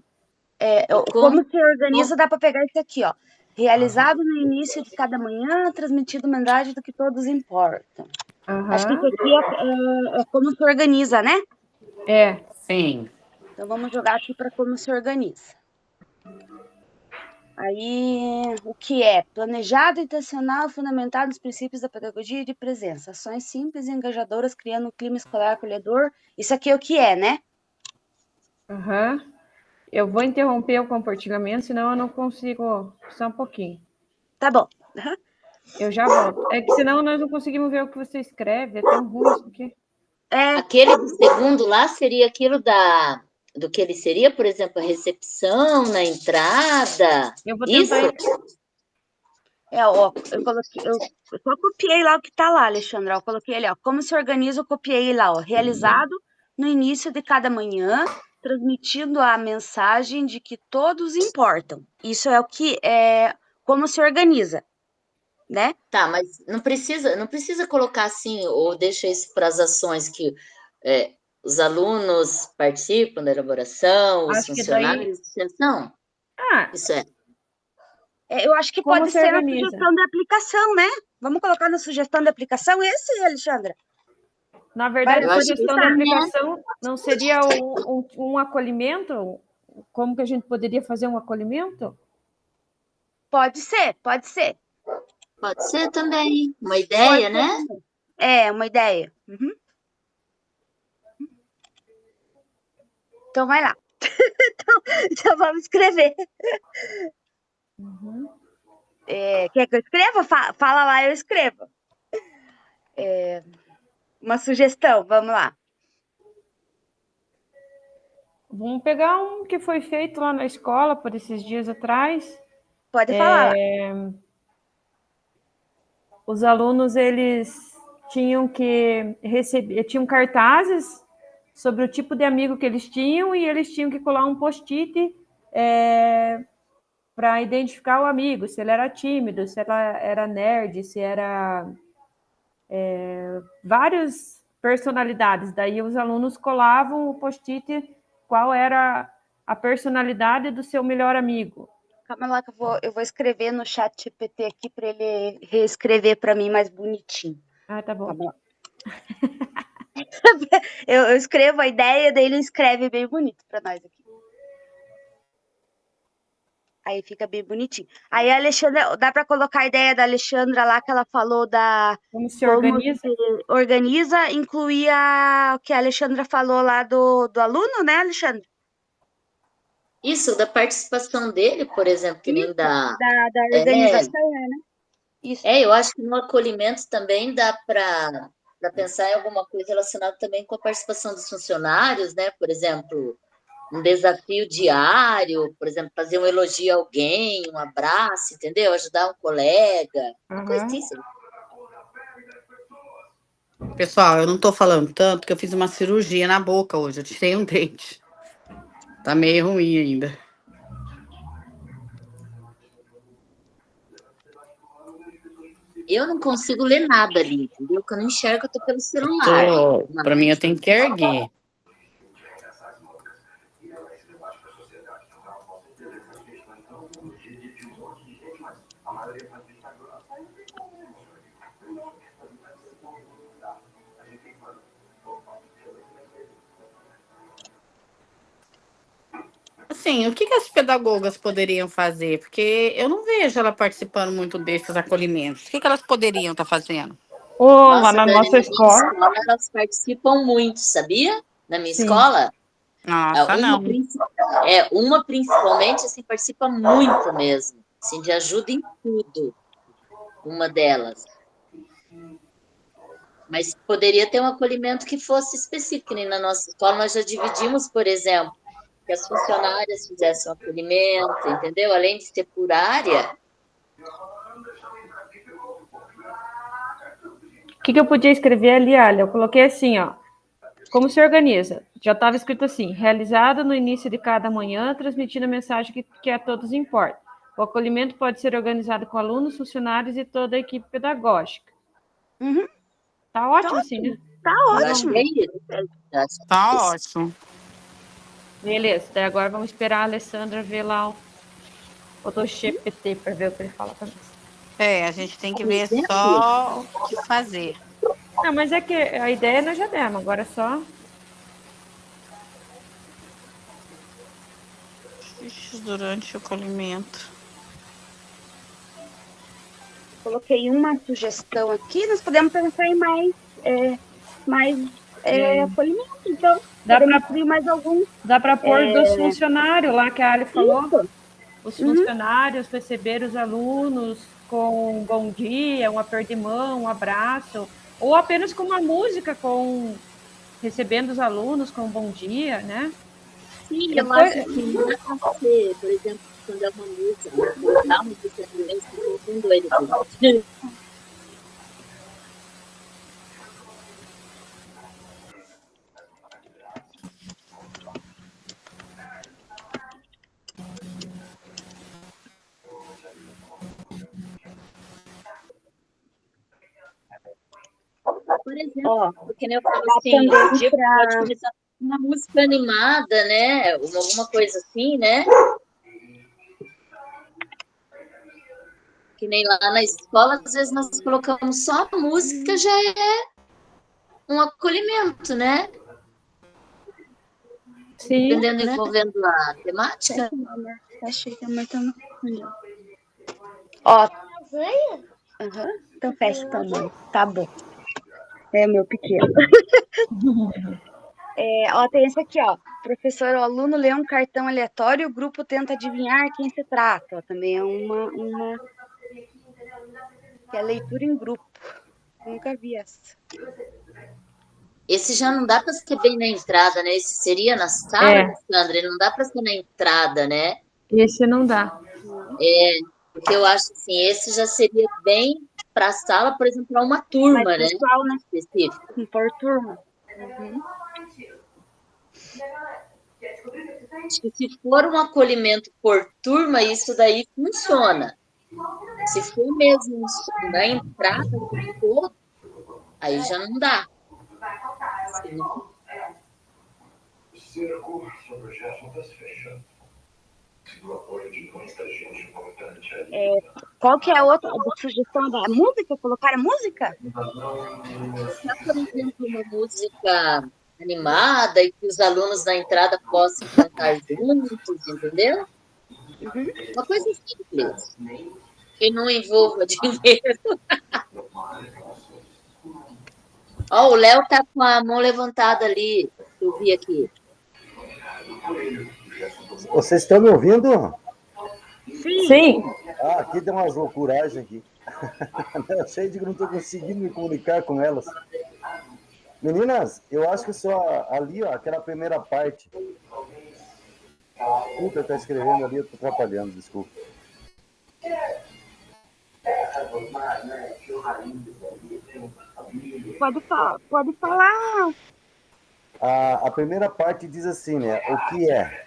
Como se organiza, dá para pegar isso aqui, ó. Realizado no início de cada manhã, transmitido mensagem do que todos importam. Acho que isso aqui é como se organiza, né? Sim. Então vamos jogar aqui para como se organiza. Aí, o que é? Planejado, intencional, fundamentado nos princípios da pedagogia e de presença. Ações simples e engajadoras, criando um clima escolar acolhedor. Isso aqui é o que é, né? Eu vou interromper o compartilhamento, senão eu não consigo. Só um pouquinho. Tá bom. Eu já volto. É que senão nós não conseguimos ver o que você escreve. É tão ruim isso aqui. Aquele do segundo lá seria aquilo do que ele seria, por exemplo, a recepção na entrada. Eu vou tentar. Eu só copiei lá o que tá lá, Alexandra. Eu coloquei ali, ó. Como se organiza, eu copiei lá, ó. Realizado no início de cada manhã, transmitindo a mensagem de que todos importam. Isso é o que é como se organiza, né? Tá, mas não precisa colocar assim, ou deixa isso para as ações que os alunos participam da elaboração, os funcionários, não? Isso é. Eu acho que pode ser a sugestão de aplicação, né? Vamos colocar na sugestão de aplicação esse, Alexandra? Na verdade, a sugestão de aplicação não seria um acolhimento? Como que a gente poderia fazer um acolhimento? Pode ser, pode ser. Pode ser também. Uma ideia, né? Uma ideia. Então, vai lá. Então, já vamos escrever. Quer que eu escreva? Fala lá, eu escrevo. Uma sugestão, vamos lá. Vamos pegar um que foi feito lá na escola por esses dias atrás. Pode falar. Os alunos, eles tinham que receber, tinham cartazes sobre o tipo de amigo que eles tinham e eles tinham que colar um post-it para identificar o amigo, se ele era tímido, se ela era nerd, se era várias personalidades. Daí os alunos colavam o post-it qual era a personalidade do seu melhor amigo. Calma lá que eu vou escrever no chat GPT aqui para ele reescrever para mim mais bonitinho. Ah, tá bom. Calma lá. Eu escrevo a ideia, daí ele escreve bem bonito para nós aqui. Aí fica bem bonitinho. Aí a Alexandra, dá para colocar a ideia da Alexandra lá que ela falou da como se organiza, organiza, incluir o que a Alexandra falou lá do aluno, né, Alexandra? Isso, da participação dele, por exemplo, que nem da organização, né? Isso. Eu acho que no acolhimento também dá para pensar em alguma coisa relacionada também com a participação dos funcionários, né? Por exemplo, um desafio diário, por exemplo, fazer um elogio a alguém, um abraço, entendeu? Ajudar um colega, uma coisa assim. Pessoal, eu não estou falando tanto que eu fiz uma cirurgia na boca hoje, eu tirei um dente. Tá meio ruim ainda. Eu não consigo ler nada ali, entendeu? Porque eu não enxergo, eu tô pelo celular. Para mim, eu tenho que erguer. Assim, o que as pedagogas poderiam fazer? Porque eu não vejo ela participando muito desses acolhimentos. O que elas poderiam estar fazendo? Lá na nossa escola. Elas participam muito, sabia? Na minha escola. Nossa, não. Uma principalmente, assim, participa muito mesmo. Assim, de ajuda em tudo. Uma delas. Mas poderia ter um acolhimento que fosse específico. Nem na nossa escola nós já dividimos, por exemplo, que as funcionárias fizessem um acolhimento, entendeu? Além de ser por área. O que eu podia escrever ali, olha? Eu coloquei assim, ó. Como se organiza? Já estava escrito assim, realizada no início de cada manhã, transmitindo a mensagem que a todos importa. O acolhimento pode ser organizado com alunos, funcionários e toda a equipe pedagógica. Uhum. Tá ótimo, sim, né? Tá ótimo. Tá ótimo. Beleza, daí agora vamos esperar a Alessandra ver lá o GPT para ver o que ele fala para nós. A gente tem que ver só o que fazer. Não, mas é que a ideia nós já demos, agora é só... Durante o acolhimento. Coloquei uma sugestão aqui, nós podemos pensar em mais acolhimento, então. Dá para abrir mais algum. Dá para pôr dos funcionários lá que a Ali falou. Isso. Os funcionários receber os alunos com um bom dia, um aperto de mão, um abraço, ou apenas com uma música, recebendo os alunos com um bom dia, né? Sim, eu acho que não dá para ser, por exemplo, quando é uma música, dá uma música com doido. Por exemplo, porque eu falo assim, pode começar uma música animada, né? Alguma coisa assim, né? Que nem lá na escola, às vezes nós colocamos só a música, já é um acolhimento, né? Sim. Dependendo, envolvendo a temática. Achei que a mãe tá no... Ó. Então fecha então, mãe. Tá bom. É meu pequeno. Tem esse aqui, ó. Professor, o aluno lê um cartão aleatório e o grupo tenta adivinhar quem se trata. Também é uma que é leitura em grupo. Nunca vi essa. Esse já não dá para ser bem na entrada, né? Esse seria na sala, Sandra? Não dá para ser na entrada, né? Esse não dá. Porque eu acho assim, esse já seria bem para a sala, por exemplo, para uma turma, Mas né? pessoal, né? Específico. Por turma. Uhum. Acho que se for um acolhimento por turma, isso daí funciona. Se for mesmo na entrada do todo, aí já não dá. Senão... Qual que é a outra sugestão da música? Colocar a música? Por exemplo, uma música animada e que os alunos na entrada possam cantar juntos, entendeu? Uhum. Uma coisa simples, que não envolva dinheiro. Ó, o Léo tá com a mão levantada ali, eu vi aqui. Vocês estão me ouvindo? Sim. Ah, aqui deu umas loucuragens aqui. Eu sei de que não estou conseguindo me comunicar com elas. Meninas, eu acho que só ali, ó, aquela primeira parte. Puta, tá escrevendo ali, eu tô atrapalhando, desculpa. Pode falar. A primeira parte diz assim, né? O que é?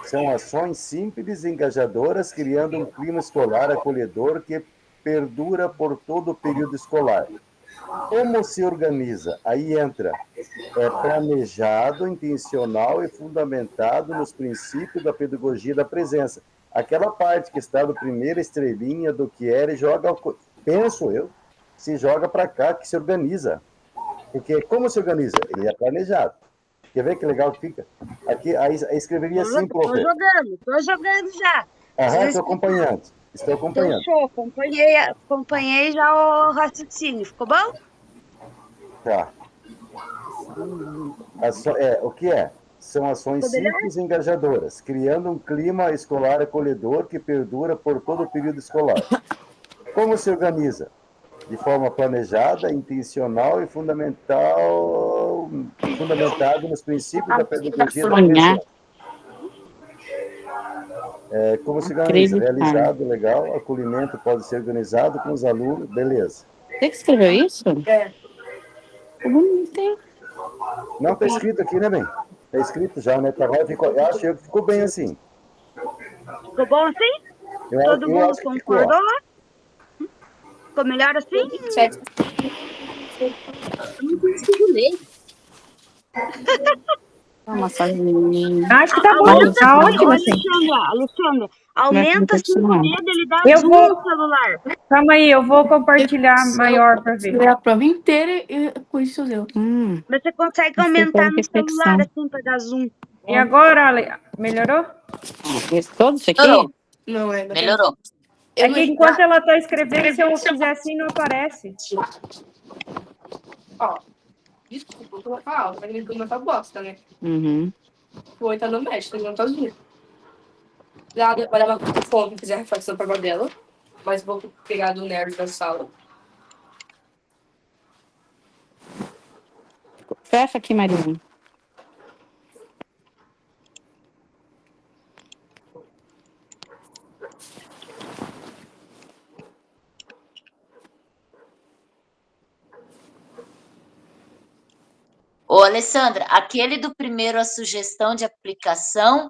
São ações simples e engajadoras, criando um clima escolar acolhedor que perdura por todo o período escolar. Como se organiza? Aí entra, planejado, intencional e fundamentado nos princípios da pedagogia da presença. Aquela parte que está no primeira estrelinha do que era e joga, penso eu, se joga para cá, que se organiza. Porque como se organiza? Ele é planejado. Quer ver que legal que fica? Aqui, aí escreveria assim, Tô jogando já. Aham, estou acompanhando. Estou Então, acompanhando. show, acompanhei já o raciocínio. Ficou bom? Tá. O que é? São ações simples e engajadoras, criando um clima escolar acolhedor que perdura por todo o período escolar. Como se organiza? De forma planejada, intencional e fundamentado nos princípios da pedagogia da presença. Como se organiza? Realizado, legal. Acolhimento pode ser organizado com os alunos, beleza. Você que escreveu isso? Não tem. Não, está escrito aqui, né, bem? Está escrito já, né? Eu acho que ficou bem assim. Ficou bom assim? Todo mundo concordou? Ficou melhor assim? Eu não consigo ler. Acho que tá bom, tá ótimo assim. Alexandra, aumenta assim o dedo, ele dá Eu zoom vou... no celular. Calma aí, eu vou compartilhar maior para ver. A prova inteira e com isso deu. Mas você consegue aumentar no celular assim para dar zoom. E agora, Ale, melhorou? Todo isso aqui? Melhorou. Não, é. Melhorou. É que enquanto ela está escrevendo, se eu fizer assim, não aparece. Ó, desculpa, eu vou falar alto, mas ele não tá bosta, né? Uhum. Foi, tá no médico, ele não tá ouvindo. Nada, vai dar uma fome, fizer a reflexão pra dela, mas vou pegar do nerd da sala. Fecha aqui, Marinho. Ô, Alessandra, aquele do primeiro, a sugestão de aplicação,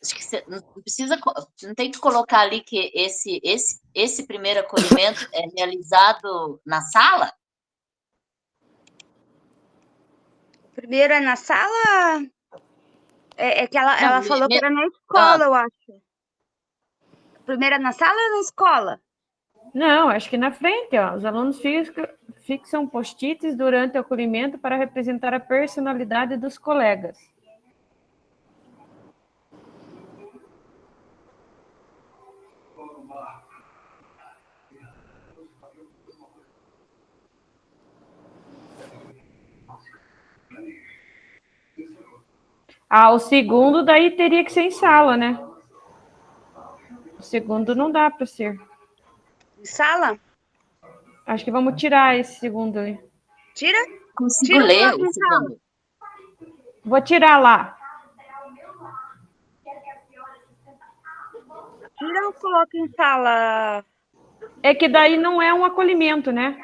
acho que você não precisa, não tem que colocar ali que esse primeiro acolhimento é realizado na sala? Primeiro é na sala? É que ela falou que era na escola, eu acho. Primeiro é na sala ou na escola? Não, acho que na frente, ó. Os alunos fixam post-its durante o acolhimento para representar a personalidade dos colegas. O segundo daí teria que ser em sala, né? O segundo não dá para ser. Em sala? Acho que vamos tirar esse segundo aí. Tira? Consigo ler o segundo. Vou tirar lá. Tira ou coloca em sala? É que daí não é um acolhimento, né?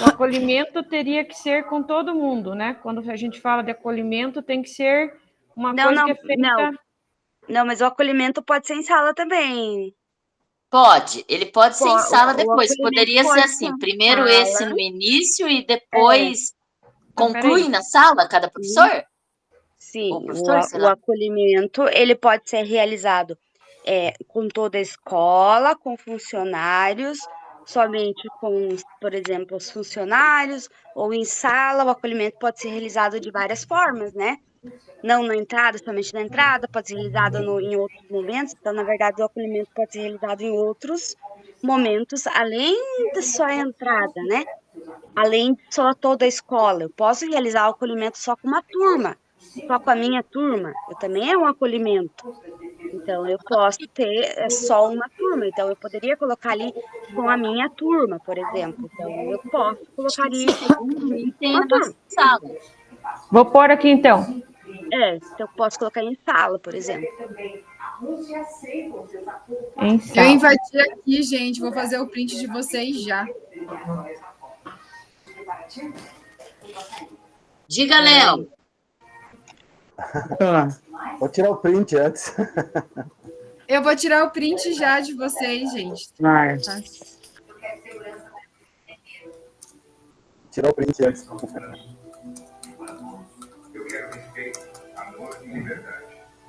O acolhimento teria que ser com todo mundo, né? Quando a gente fala de acolhimento, tem que ser uma coisa que é feita... Não, mas o acolhimento pode ser em sala também. Pode, ele pode ser em sala O depois. acolhimento Poderia ser pode assim, ser em primeiro sala. esse no início e depois conclui peraí. na sala cada professor? Sim, Ou professor, sei o lá. acolhimento, ele pode ser realizado com toda a escola, com funcionários, somente com, por exemplo, os funcionários, ou em sala, o acolhimento pode ser realizado de várias formas, né? Não na entrada, somente na entrada, pode ser realizado em outros momentos. Então, na verdade, o acolhimento pode ser realizado em outros momentos, além da só a entrada, né? Além de só toda a escola. Eu posso realizar o acolhimento só com uma turma, só com a minha turma. Eu também é um acolhimento. Então, eu posso ter só uma turma. Então, eu poderia colocar ali com a minha turma, por exemplo. Então, eu posso colocar ali Tem na sala. Vou pôr aqui, então. então eu posso colocar em sala, por exemplo. Eu invadi aqui, gente. Vou fazer o print de vocês já. Diga, Léo. Vou tirar o print antes. Eu vou tirar o print já de vocês, gente. Tá? Tirar o print antes. Eu quero respeito, amor e liberdade.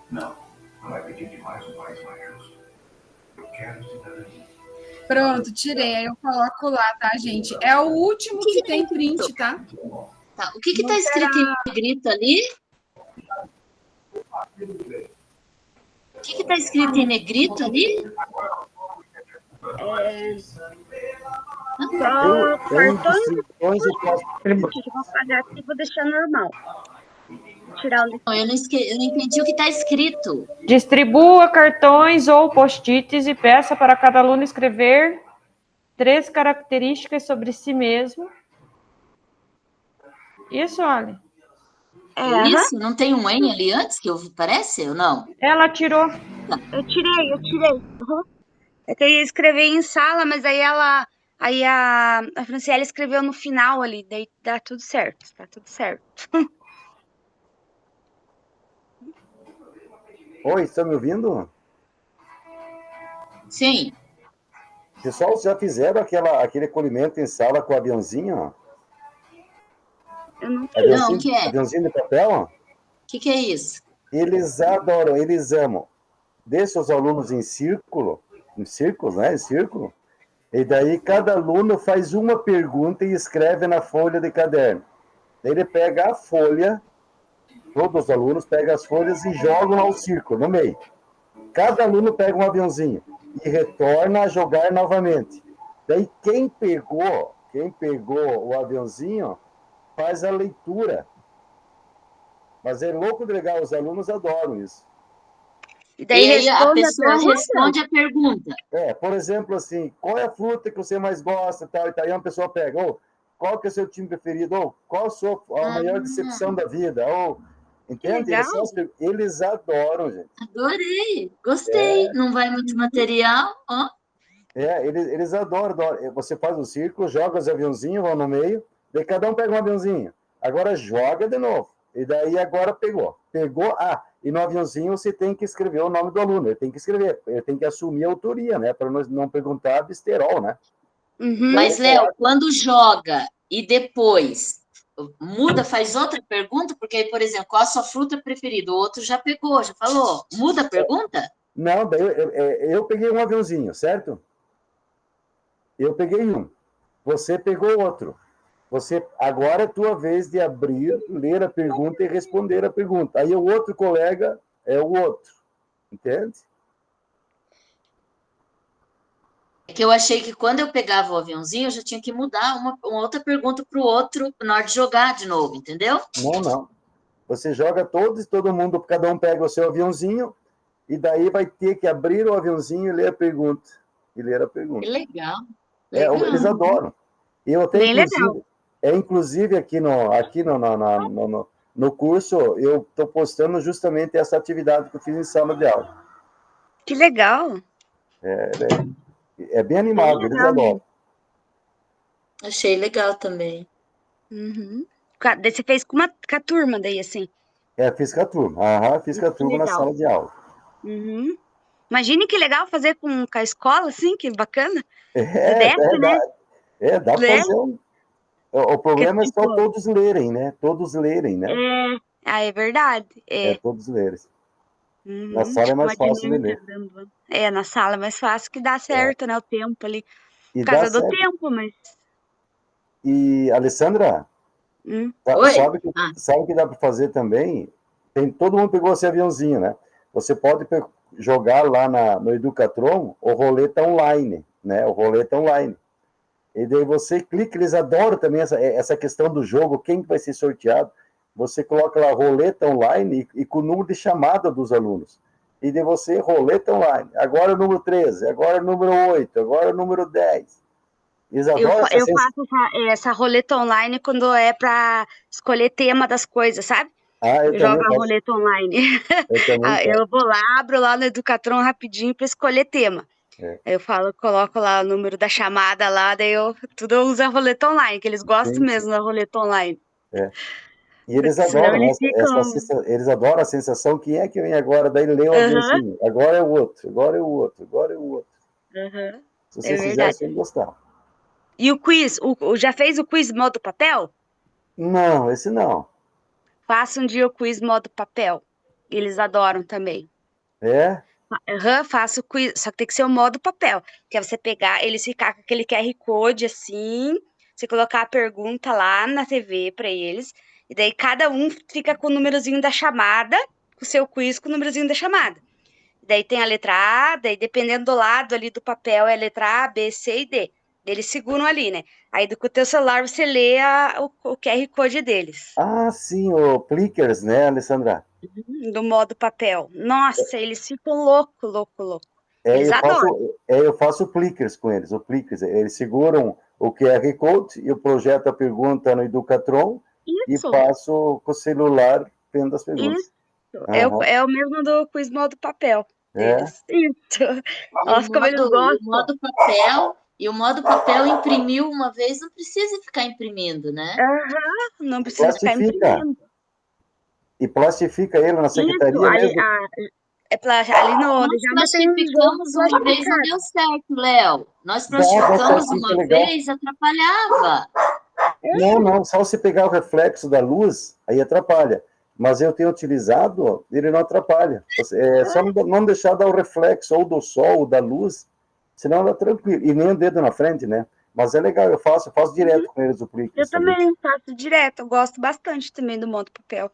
Não vai pedir demais um país mais justo. Eu quero cidadania. Pronto, tirei. Aí eu coloco lá, tá, gente? É o último que tem print, tá? Tá. O que está escrito em negrito ali? O que está escrito em negrito ali? Vou pagar aqui e vou deixar normal. Tirar o... Eu não entendi o que está escrito. Distribua cartões ou post-its e peça para cada aluno escrever 3 características sobre si mesmo. Isso, olha. Isso? Não tem um N ali antes que parece ou não? Ela tirou. Eu tirei. Uhum. Eu ia escrever em sala, mas aí a Franciele escreveu no final ali, daí dá tudo certo, tá tudo certo. Oi, estão me ouvindo? Sim. Pessoal, já fizeram aquele acolhimento em sala com o aviãozinho? Eu não fiz. Não, o que é? Aviãozinho de papel? O que é isso? Eles adoram, eles amam. Deixa os alunos em círculos, né? Em círculo. E daí cada aluno faz uma pergunta e escreve na folha de caderno. Daí ele pega a folha, todos os alunos pegam as folhas e jogam ao círculo, no meio. Cada aluno pega um aviãozinho e retorna a jogar novamente. Daí quem pegou o aviãozinho faz a leitura. Mas é louco de legal, os alunos adoram isso. E daí a pessoa responde a pergunta. Por exemplo, assim, qual é a fruta que você mais gosta, tal, e tal, e uma pessoa pega, qual que é o seu time preferido, qual a maior decepção da vida, entende? Eles adoram, gente. Adorei, gostei. Não vai muito material, ó. Eles adoram. Você faz um círculo, joga os aviãozinhos, vão no meio, daí cada um pega um aviãozinho. Agora joga de novo. E daí agora pegou. E no aviãozinho você tem que escrever o nome do aluno. Ele tem que escrever, ele tem que assumir a autoria, né? Para não perguntar besterol, né? Uhum. Mas, Léo, quando joga e depois muda, faz outra pergunta, porque aí, por exemplo, qual a sua fruta preferida? O outro já pegou, já falou. Muda a pergunta? Não, daí eu peguei um aviãozinho, certo? Eu peguei um. Você pegou outro. Agora é tua vez de abrir, ler a pergunta e responder a pergunta. Aí o outro colega é o outro. Entende? É que eu achei que quando eu pegava o aviãozinho, eu já tinha que mudar uma outra pergunta para o outro na hora de jogar de novo, entendeu? Não. Você joga todos, todo mundo, cada um pega o seu aviãozinho, e daí vai ter que abrir o aviãozinho e ler a pergunta. Que legal. Eles adoram. Eu até, inclusive aqui no curso, eu estou postando justamente essa atividade que eu fiz em sala de aula. Que legal! É bem animado, eles adoram. Achei legal também. Uhum. Daí você fez com a turma, daí, assim? Fiz com a turma. Fiz com a turma na sala de aula. Uhum. Imagine que legal fazer com a escola, assim, que bacana. Dá para fazer O problema é só todos lerem, né? Todos lerem, né? É verdade. Todos lerem. Uhum. Na sala é mais fácil de ler. Na sala é mais fácil, que dá certo, né? O tempo ali. E Por causa dá do certo. tempo, mas... E, Alessandra, sabe o que dá para fazer também? Todo mundo pegou esse aviãozinho, né? Você pode jogar lá no Educatron o roleta online, né? O roleta online. E daí você clica, eles adoram também essa questão do jogo, quem vai ser sorteado. Você coloca lá roleta online e com o número de chamada dos alunos. E daí você, roleta online. Agora o número 13, agora o número 8, agora o número 10. Eles adoram eu faço essa roleta online quando é para escolher tema das coisas, sabe? Eu jogo a roleta online. Eu vou lá, abro lá no Educatron rapidinho para escolher tema. Aí eu coloco lá o número da chamada lá, daí eu uso a roleta online, que eles gostam mesmo da roleta online. E eles adoram, eles adoram a sensação, quem é que vem agora? Daí lê o aviãozinho. Agora é o outro, agora é o outro, agora é o outro. Se vocês fizerem, vocês vão gostar. E o quiz? Já fez o quiz modo papel? Não, esse não. Faça um dia o quiz modo papel. Eles adoram também. Faço o quiz, só que tem que ser o modo papel. Que é você pegar, eles ficar com aquele QR Code assim, você colocar a pergunta lá na TV para eles, e daí cada um fica com o númerozinho da chamada, com o seu quiz com o númerozinho da chamada. Daí tem a letra A, daí dependendo do lado ali do papel é a letra A, B, C e D. Eles seguram ali, né? Aí com o teu celular você lê o QR Code deles. Sim, o Plickers, né, Alessandra? Do modo papel. Nossa, eles ficam louco. Eles adoram. Eu faço Plickers com eles. O Plickers, eles seguram o QR Code, eu projeto a pergunta no Educatron e passo com o celular vendo as perguntas. Isso. É o mesmo do quiz modo papel deles. Isso. Nossa, como eles gostam. E o modo papel imprimiu uma vez, não precisa ficar imprimindo, né? Não precisa ficar imprimindo. E plastifica ele na secretaria mesmo. Nós plastificamos uma vez, não deu certo, Léo. Nós plastificamos uma vez, atrapalhava. Não, só você pegar o reflexo da luz, aí atrapalha. Mas eu tenho utilizado, ele não atrapalha. Só não deixar dar o reflexo ou do sol ou da luz, senão ela é tranquilo. E nem o dedo na frente, né? Mas é legal, eu faço direto com eles o Plickers. Eu também faço direto, eu gosto bastante também do modo papel.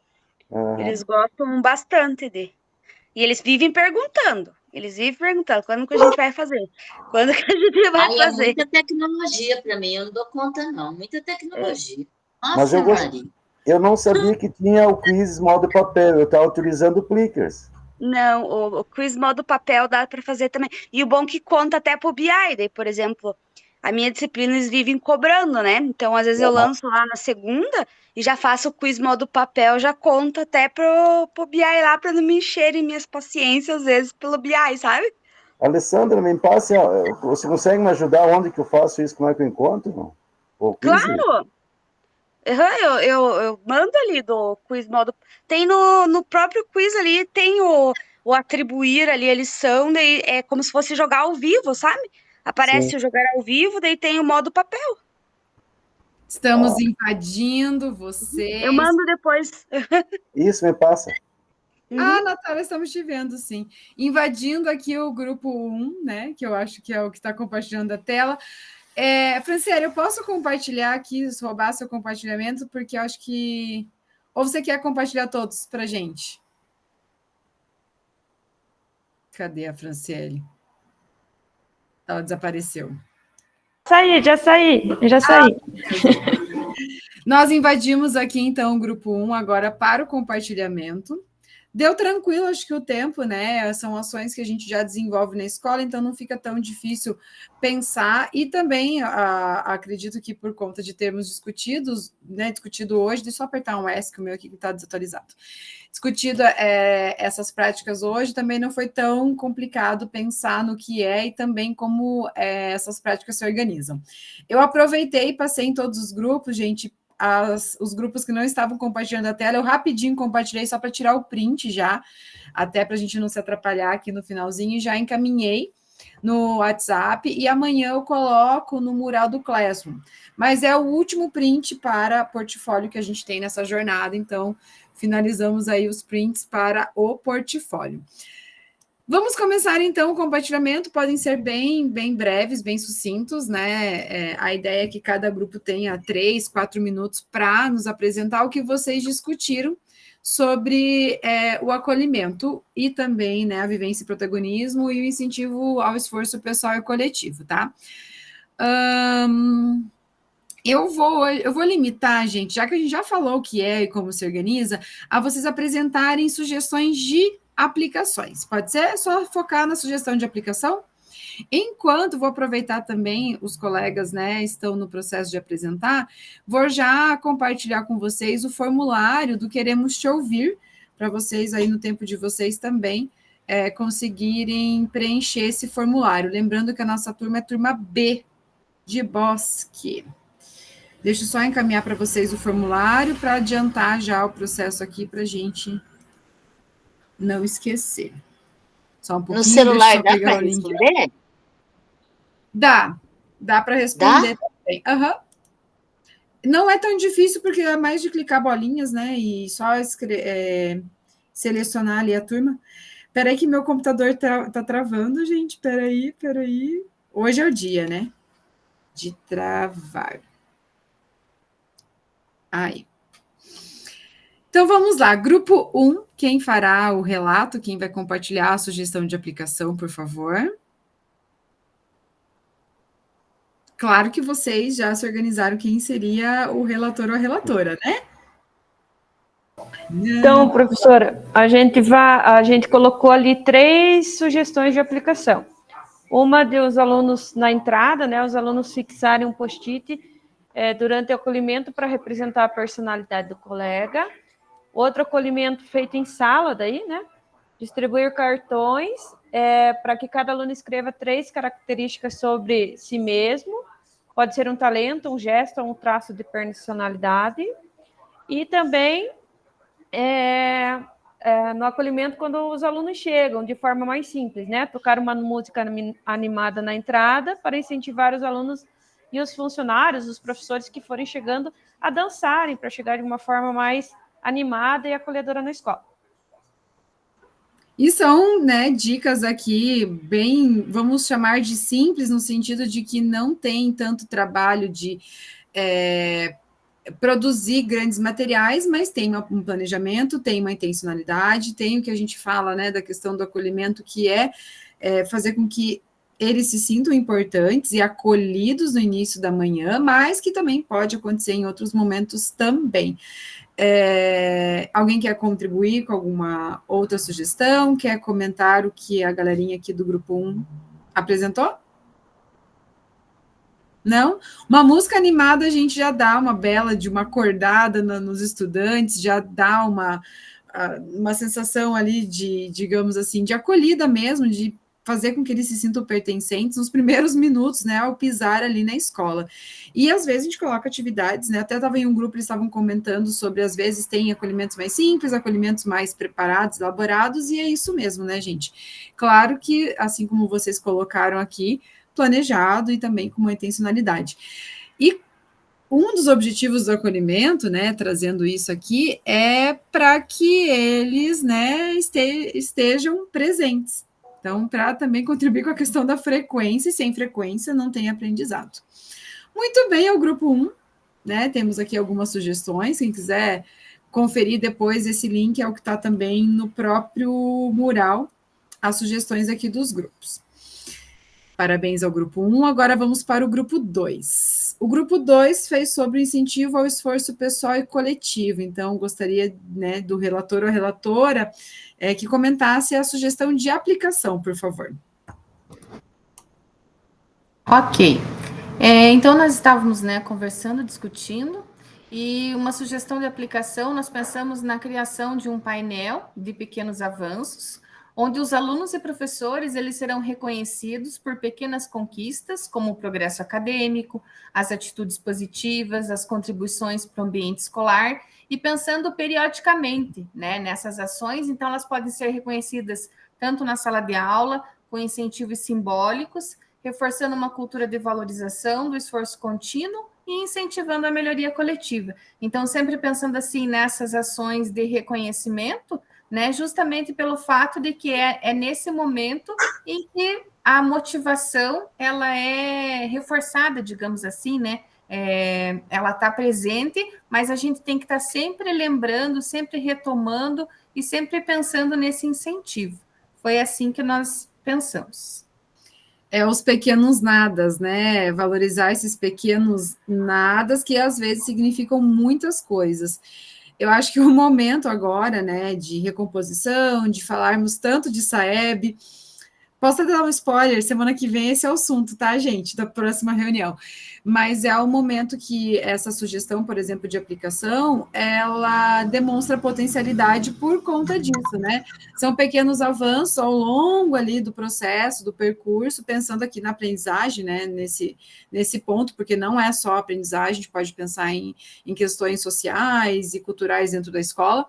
Eles gostam bastante de. E eles vivem perguntando. Quando que a gente vai fazer? Quando que a gente vai fazer? É muita tecnologia para mim, eu não dou conta, não. Muita tecnologia. Mas eu não sabia que tinha o quiz modo papel, eu estava utilizando o Plickers. Não, o quiz modo papel dá para fazer também. E o bom que conta até pro BI, daí, por exemplo, a minha disciplina eles vivem cobrando, né? Então, às vezes eu lanço lá na segunda e já faço o quiz modo papel, já conto até pro BI lá, para não me encherem minhas paciências, às vezes, pelo BI, sabe? Alessandra, me passe, você consegue me ajudar onde que eu faço isso, como é que eu encontro? Claro! Eu mando ali do quiz modo. Tem no próprio quiz ali, tem o atribuir ali a lição, daí é como se fosse jogar ao vivo, sabe? Aparece o jogar ao vivo, daí tem o modo papel. Estamos invadindo vocês. Eu mando depois. Isso, me passa. Natália, estamos te vendo, sim. Invadindo aqui o grupo 1, né? Que eu acho que é o que está compartilhando a tela. Franciele, eu posso compartilhar aqui, roubar seu compartilhamento, porque eu acho que... Ou você quer compartilhar todos para a gente? Cadê a Franciele? Ela desapareceu. Já saí. Nós invadimos aqui, então, o grupo 1 agora para o compartilhamento. Deu tranquilo, acho que o tempo, né? São ações que a gente já desenvolve na escola, então não fica tão difícil pensar. E também acredito que por conta de termos discutido hoje, deixa eu só apertar um S, que o meu aqui está desatualizado. Discutido essas práticas hoje, também não foi tão complicado pensar no que é e também como essas práticas se organizam. Eu aproveitei e passei em todos os grupos, gente. Os grupos que não estavam compartilhando a tela, eu rapidinho compartilhei só para tirar o print já, até para a gente não se atrapalhar aqui no finalzinho, e já encaminhei no WhatsApp, e amanhã eu coloco no mural do Classroom. Mas é o último print para portfólio que a gente tem nessa jornada, então finalizamos aí os prints para o portfólio. Vamos começar, então, o compartilhamento. Podem ser bem breves, bem sucintos, né? A ideia é que cada grupo tenha 3, 4 minutos para nos apresentar o que vocês discutiram sobre o acolhimento e também, né, a vivência e protagonismo e o incentivo ao esforço pessoal e coletivo, tá? Eu vou limitar, gente, já que a gente já falou o que é e como se organiza, a vocês apresentarem sugestões de aplicações. Pode ser? É só focar na sugestão de aplicação? Enquanto, vou aproveitar também, os colegas, né, estão no processo de apresentar, vou já compartilhar com vocês o formulário do Queremos Te Ouvir, para vocês aí no tempo de vocês também conseguirem preencher esse formulário. Lembrando que a nossa turma é turma B, de Bosque. Deixa eu só encaminhar para vocês o formulário para adiantar já o processo aqui para a gente não esquecer. Só um pouquinho. No celular dá para responder? Dá para responder também. Uhum. Não é tão difícil, porque é mais de clicar bolinhas, né? E só selecionar ali a turma. Espera aí que meu computador tá travando, gente. Espera aí. Hoje é o dia, né? De travar. Aí. Então, vamos lá. Grupo 1, quem fará o relato, quem vai compartilhar a sugestão de aplicação, por favor. Claro que vocês já se organizaram quem seria o relator ou a relatora, né? Então, professora, a gente colocou ali 3 sugestões de aplicação. Uma dos alunos na entrada, né? Os alunos fixarem um post-it durante o acolhimento para representar a personalidade do colega. Outro acolhimento feito em sala, daí, né? Distribuir cartões para que cada aluno escreva 3 características sobre si mesmo. Pode ser um talento, um gesto ou um traço de personalidade. E também no acolhimento, quando os alunos chegam, de forma mais simples, né? Tocar uma música animada na entrada para incentivar os alunos e os funcionários, os professores que forem chegando a dançarem, para chegar de uma forma mais animada e acolhedora na escola. E são, né, dicas aqui bem, vamos chamar de simples, no sentido de que não tem tanto trabalho de produzir grandes materiais, mas tem um planejamento, tem uma intencionalidade, tem o que a gente fala, né, da questão do acolhimento, que é fazer com que eles se sintam importantes e acolhidos no início da manhã, mas que também pode acontecer em outros momentos também. Alguém quer contribuir com alguma outra sugestão? Quer comentar o que a galerinha aqui do grupo 1 apresentou? Não? Uma música animada a gente já dá uma bela de uma acordada nos estudantes, já dá uma sensação ali de, digamos assim, de acolhida mesmo, de fazer com que eles se sintam pertencentes nos primeiros minutos, né, ao pisar ali na escola. E às vezes a gente coloca atividades, né, até estava em um grupo, eles estavam comentando sobre, às vezes tem acolhimentos mais simples, acolhimentos mais preparados, elaborados, e é isso mesmo, né, gente? Claro que, assim como vocês colocaram aqui, planejado e também com uma intencionalidade. E um dos objetivos do acolhimento, né, trazendo isso aqui, é para que eles, né, estejam presentes. Então, para também contribuir com a questão da frequência, e sem frequência não tem aprendizado. Muito bem, é o grupo 1, né? Temos aqui algumas sugestões, quem quiser conferir depois, esse link é o que está também no próprio mural, as sugestões aqui dos grupos. Parabéns ao grupo 1, agora vamos para o grupo 2. O grupo 2 fez sobre incentivo ao esforço pessoal e coletivo. Então, gostaria, né, do relator ou relatora que comentasse a sugestão de aplicação, por favor. Ok. Então, nós estávamos, né, conversando, discutindo, e uma sugestão de aplicação, nós pensamos na criação de um painel de pequenos avanços, onde os alunos e professores eles serão reconhecidos por pequenas conquistas, como o progresso acadêmico, as atitudes positivas, as contribuições para o ambiente escolar, e pensando periodicamente, né, nessas ações. Então, elas podem ser reconhecidas tanto na sala de aula, com incentivos simbólicos, reforçando uma cultura de valorização do esforço contínuo e incentivando a melhoria coletiva. Então, sempre pensando assim nessas ações de reconhecimento, né, justamente pelo fato de que é nesse momento em que a motivação ela é reforçada, digamos assim, né? Ela está presente, mas a gente tem que estar sempre lembrando, sempre retomando e sempre pensando nesse incentivo. Foi assim que nós pensamos. Os pequenos nadas, né? Valorizar esses pequenos nadas que às vezes significam muitas coisas. Eu acho que o momento agora, né, de recomposição, de falarmos tanto de SAEB, posso até dar um spoiler, semana que vem esse é o assunto, tá, gente, da próxima reunião. Mas é o momento que essa sugestão, por exemplo, de aplicação, ela demonstra potencialidade por conta disso, né? São pequenos avanços ao longo ali do processo, do percurso, pensando aqui na aprendizagem, né, nesse ponto, porque não é só aprendizagem, a gente pode pensar em questões sociais e culturais dentro da escola,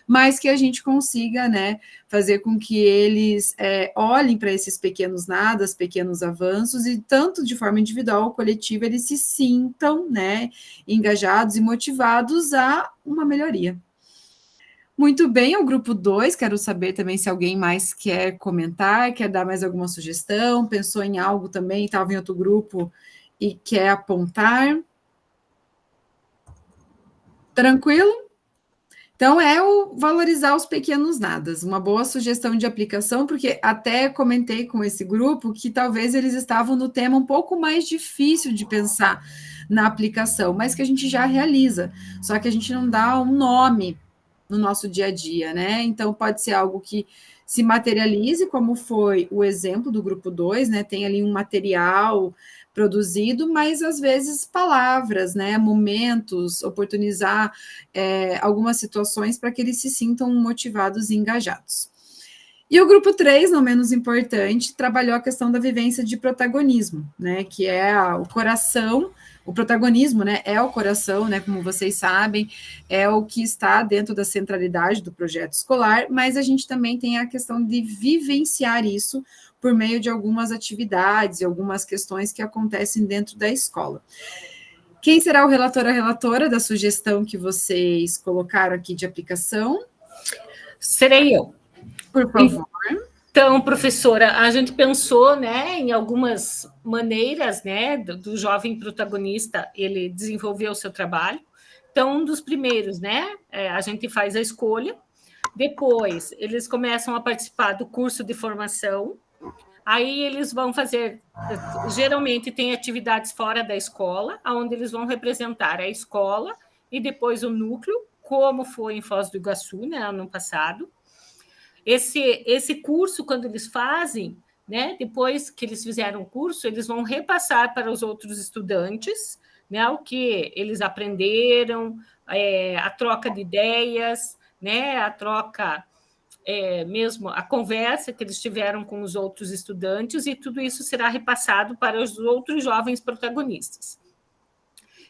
mas que a gente consiga, né, fazer com que eles olhem para esses pequenos nadas, pequenos avanços, e tanto de forma individual ou coletiva, eles se sintam, né, engajados e motivados a uma melhoria. Muito bem, o grupo 2, quero saber também se alguém mais quer comentar, quer dar mais alguma sugestão, pensou em algo também, estava em outro grupo e quer apontar. Tranquilo? Então, o valorizar os pequenos nadas, uma boa sugestão de aplicação, porque até comentei com esse grupo que talvez eles estavam no tema um pouco mais difícil de pensar na aplicação, mas que a gente já realiza, só que a gente não dá um nome no nosso dia a dia, né? Então, pode ser algo que se materialize, como foi o exemplo do grupo 2, né? Tem ali um material produzido, mas às vezes palavras, né, momentos, oportunizar algumas situações para que eles se sintam motivados e engajados. E o grupo 3, não menos importante, trabalhou a questão da vivência de protagonismo, né, que é o coração, o protagonismo, né, é o coração, né, como vocês sabem, é o que está dentro da centralidade do projeto escolar, mas a gente também tem a questão de vivenciar isso por meio de algumas atividades e algumas questões que acontecem dentro da escola. Quem será o relator ou a relatora da sugestão que vocês colocaram aqui de aplicação? Serei eu. Por favor. Então, professora, a gente pensou, né, em algumas maneiras, né, do jovem protagonista, ele desenvolver o seu trabalho. Então, um dos primeiros, né, a gente faz a escolha, depois eles começam a participar do curso de formação, aí eles vão fazer, geralmente tem atividades fora da escola, onde eles vão representar a escola e depois o núcleo, como foi em Foz do Iguaçu, né, ano passado. Esse curso, quando eles fazem, né, depois que eles fizeram o curso, eles vão repassar para os outros estudantes, né, o que eles aprenderam, a troca de ideias, né, a troca, mesmo a conversa que eles tiveram com os outros estudantes, e tudo isso será repassado para os outros jovens protagonistas.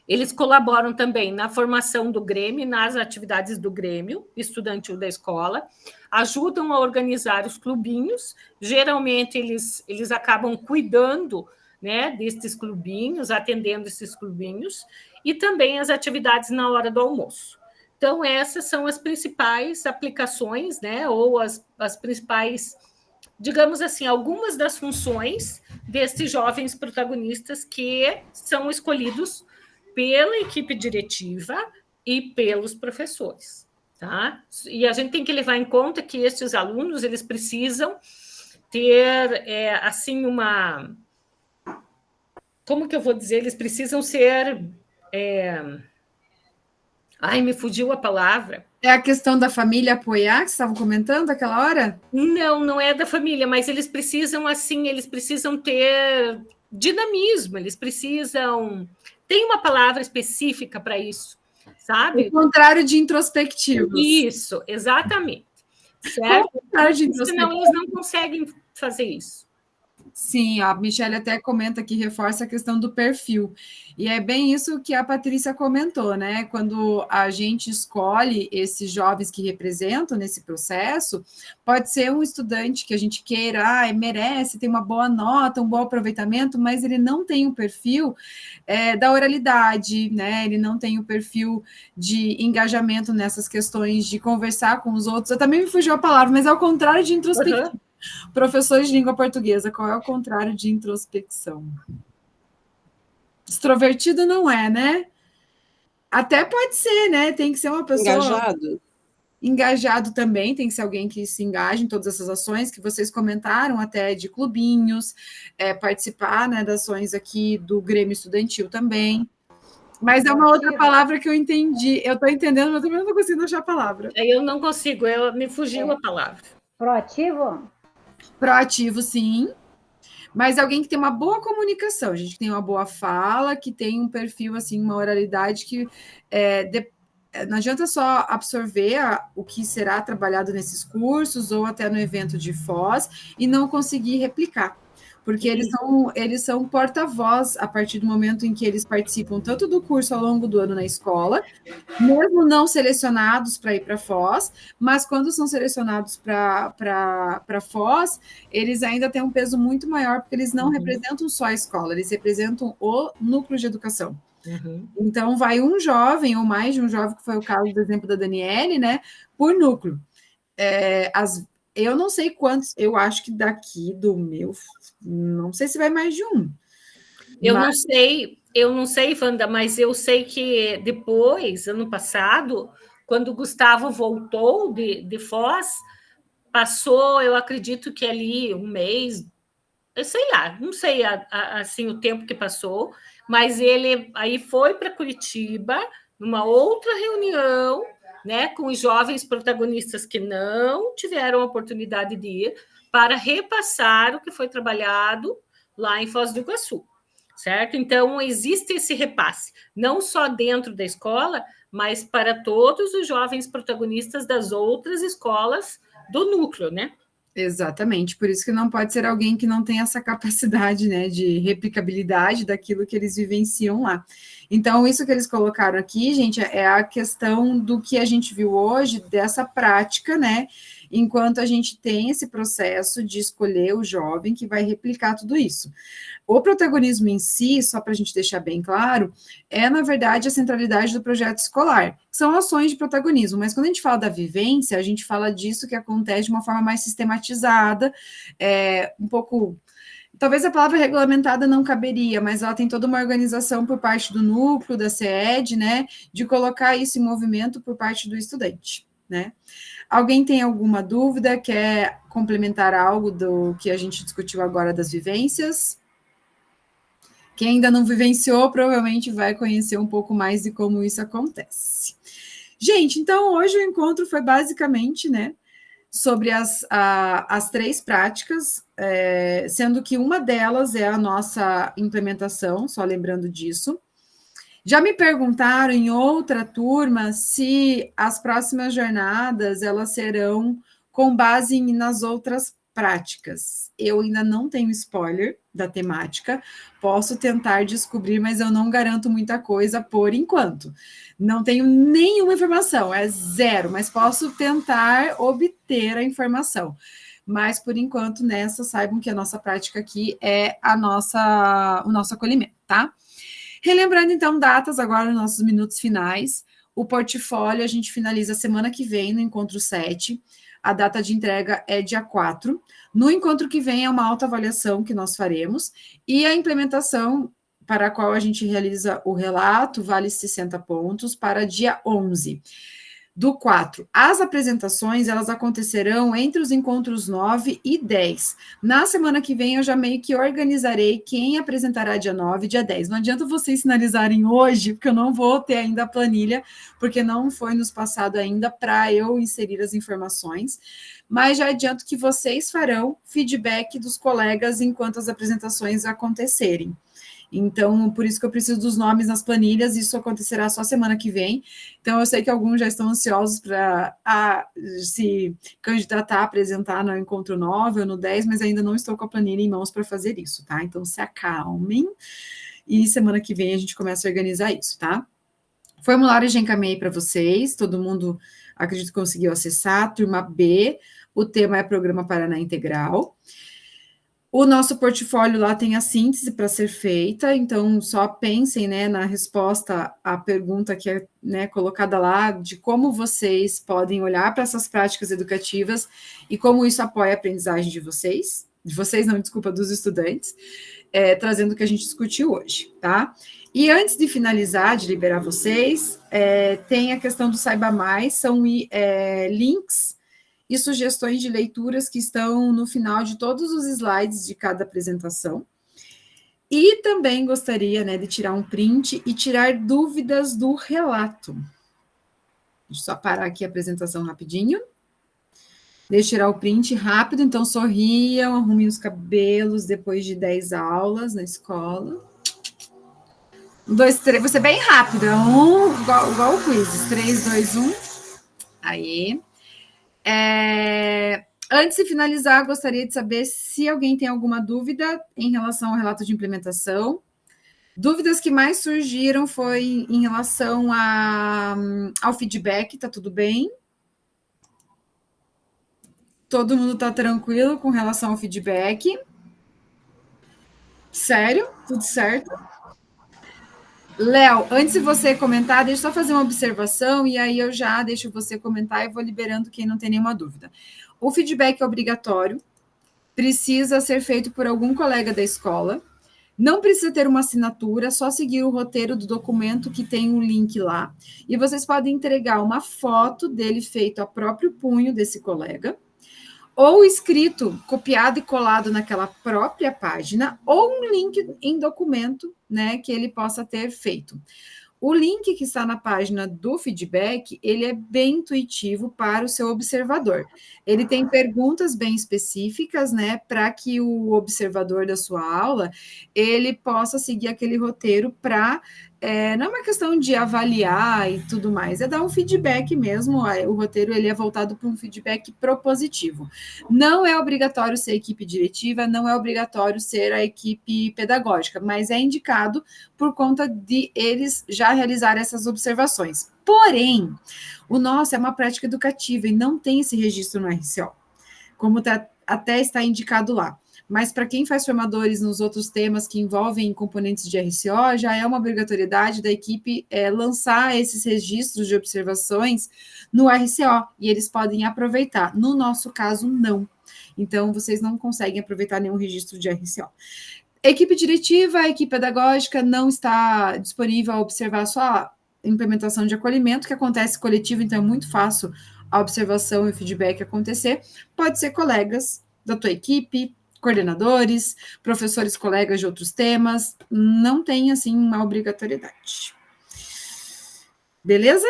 Eles colaboram também na formação do Grêmio, nas atividades do Grêmio estudantil da escola, ajudam a organizar os clubinhos, geralmente eles acabam cuidando, né, desses clubinhos, atendendo esses clubinhos, e também as atividades na hora do almoço. Então, essas são as principais aplicações, né, ou as principais, digamos assim, algumas das funções desses jovens protagonistas que são escolhidos pela equipe diretiva e pelos professores, tá? E a gente tem que levar em conta que estes alunos, eles precisam ter, assim, como que eu vou dizer? Eles precisam ser... Ai, me fugiu a palavra. É a questão da família apoiar, que vocês estavam comentando aquela hora? Não, não é da família, mas eles precisam, assim, eles precisam ter dinamismo, eles precisam... Tem uma palavra específica para isso, sabe? O contrário de introspectivos. Isso, exatamente. Certo? Senão eles não conseguem fazer isso. Sim, a Michelle até comenta aqui, reforça a questão do perfil. E é bem isso que a Patrícia comentou, né? Quando a gente escolhe esses jovens que representam nesse processo, pode ser um estudante que a gente queira, merece, tem uma boa nota, um bom aproveitamento, mas ele não tem o perfil da oralidade, né? Ele não tem o perfil de engajamento nessas questões de conversar com os outros. Eu também me fugiu a palavra, mas é ao contrário de introspectivo. Uhum. Professores de língua portuguesa, qual é o contrário de introspecção? Extrovertido não é, né? Até pode ser, né? Tem que ser uma pessoa... Engajado. Engajado também, tem que ser alguém que se engaje em todas essas ações que vocês comentaram, até de clubinhos, participar, né, das ações aqui do Grêmio Estudantil também. Mas é uma outra palavra que eu entendi. Eu estou entendendo, mas eu também não estou conseguindo achar a palavra. Eu não consigo, me fugiu a palavra. Proativo? Proativo, sim. Mas alguém que tem uma boa comunicação, a gente que tem uma boa fala, que tem um perfil, assim, uma oralidade que não adianta só absorver o que será trabalhado nesses cursos ou até no evento de Foz e não conseguir replicar. Porque eles são porta-voz a partir do momento em que eles participam tanto do curso ao longo do ano na escola, mesmo não selecionados para ir para Foz, mas quando são selecionados para Foz, eles ainda têm um peso muito maior, porque eles não representam só a escola, eles representam o núcleo de educação. Uhum. Então, vai um jovem, ou mais de um jovem, que foi o caso do exemplo da Daniele, né, por núcleo. Eu não sei quantos, eu acho que daqui do meu, não sei se vai mais de um. Eu não sei, Wanda, mas eu sei que depois, ano passado, quando o Gustavo voltou de Foz, passou, eu acredito que ali um mês, eu sei lá, não sei assim o tempo que passou, mas ele aí foi para Curitiba, numa outra reunião, né, com os jovens protagonistas que não tiveram a oportunidade de ir, para repassar o que foi trabalhado lá em Foz do Iguaçu, certo? Então, existe esse repasse, não só dentro da escola, mas para todos os jovens protagonistas das outras escolas do núcleo, né? Exatamente, por isso que não pode ser alguém que não tem essa capacidade, né, de replicabilidade daquilo que eles vivenciam lá. Então, isso que eles colocaram aqui, gente, é a questão do que a gente viu hoje, dessa prática, né, enquanto a gente tem esse processo de escolher o jovem que vai replicar tudo isso. O protagonismo em si, só para a gente deixar bem claro, é, na verdade, a centralidade do projeto escolar. São ações de protagonismo, mas quando a gente fala da vivência, a gente fala disso que acontece de uma forma mais sistematizada, um pouco... Talvez a palavra regulamentada não caberia, mas ela tem toda uma organização por parte do núcleo, da CED, né, de colocar isso em movimento por parte do estudante, né? Alguém tem alguma dúvida, quer complementar algo do que a gente discutiu agora das vivências? Quem ainda não vivenciou, provavelmente vai conhecer um pouco mais de como isso acontece. Gente, então, hoje o encontro foi basicamente, né, sobre as 3 práticas, sendo que uma delas é a nossa implementação, só lembrando disso. Já me perguntaram em outra turma se as próximas jornadas elas serão com base nas outras práticas. Eu ainda não tenho spoiler da temática, posso tentar descobrir, mas eu não garanto muita coisa por enquanto. Não tenho nenhuma informação, é 0, mas posso tentar obter a informação. Mas, por enquanto, nessa, saibam que a nossa prática aqui é o nosso acolhimento, tá? Relembrando, então, datas agora nos nossos minutos finais. O portfólio a gente finaliza semana que vem, no encontro 7. A data de entrega é dia 4. No encontro que vem é uma autoavaliação que nós faremos. E a implementação para a qual a gente realiza o relato vale 60 pontos para dia 11. do 4. As apresentações, elas acontecerão entre os encontros 9 e 10. Na semana que vem, eu já meio que organizarei quem apresentará dia 9 e dia 10. Não adianta vocês sinalizarem hoje, porque eu não vou ter ainda a planilha, porque não foi nos passado ainda para eu inserir as informações, mas já adianto que vocês farão feedback dos colegas enquanto as apresentações acontecerem. Então, por isso que eu preciso dos nomes nas planilhas, isso acontecerá só semana que vem. Então, eu sei que alguns já estão ansiosos para se candidatar a apresentar no Encontro 9 ou no 10, mas ainda não estou com a planilha em mãos para fazer isso, tá? Então, se acalmem e semana que vem a gente começa a organizar isso, tá? Formulário já encaminhei para vocês, todo mundo, acredito, conseguiu acessar. Turma B, o tema é Programa Paraná Integral. O nosso portfólio lá tem a síntese para ser feita, então só pensem, né, na resposta à pergunta que é, né, colocada lá, de como vocês podem olhar para essas práticas educativas e como isso apoia a aprendizagem de vocês não, desculpa, dos estudantes, trazendo o que a gente discutiu hoje, tá? E antes de finalizar, de liberar vocês, tem a questão do Saiba Mais, são links e sugestões de leituras que estão no final de todos os slides de cada apresentação. E também gostaria, né, de tirar um print e tirar dúvidas do relato. Deixa eu só parar aqui a apresentação rapidinho. Deixa eu tirar o print rápido, então sorriam, arrumem os cabelos depois de 10 aulas na escola. 1, 2, 3, vou ser bem rápido, igual o quiz. 3, 2, 1. Aí. Antes de finalizar, gostaria de saber se alguém tem alguma dúvida em relação ao relato de implementação. Dúvidas que mais surgiram foi em relação ao feedback, tá tudo bem? Todo mundo tá tranquilo com relação ao feedback? Sério? Tudo certo? Léo, antes de você comentar, deixa eu só fazer uma observação e aí eu já deixo você comentar e vou liberando quem não tem nenhuma dúvida. O feedback é obrigatório, precisa ser feito por algum colega da escola, não precisa ter uma assinatura, só seguir o roteiro do documento que tem um link lá. E vocês podem entregar uma foto dele feito a próprio punho desse colega, ou escrito, copiado e colado naquela própria página, ou um link em documento, né, que ele possa ter feito. O link que está na página do feedback, ele é bem intuitivo para o seu observador. Ele tem perguntas bem específicas, né, para que o observador da sua aula, ele possa seguir aquele roteiro para... não é uma questão de avaliar e tudo mais, é dar um feedback mesmo, o roteiro ele é voltado para um feedback propositivo. Não é obrigatório ser equipe diretiva, não é obrigatório ser a equipe pedagógica, mas é indicado por conta de eles já realizarem essas observações. Porém, o nosso é uma prática educativa e não tem esse registro no RCO, como até está indicado lá. Mas para quem faz formadores nos outros temas que envolvem componentes de RCO, já é uma obrigatoriedade da equipe lançar esses registros de observações no RCO, e eles podem aproveitar. No nosso caso, não. Então, vocês não conseguem aproveitar nenhum registro de RCO. Equipe diretiva, a equipe pedagógica não está disponível a observar só a implementação de acolhimento, que acontece coletivo, então é muito fácil a observação e o feedback acontecer. Pode ser colegas da tua equipe, coordenadores, professores, colegas de outros temas, não tem, assim, uma obrigatoriedade. Beleza?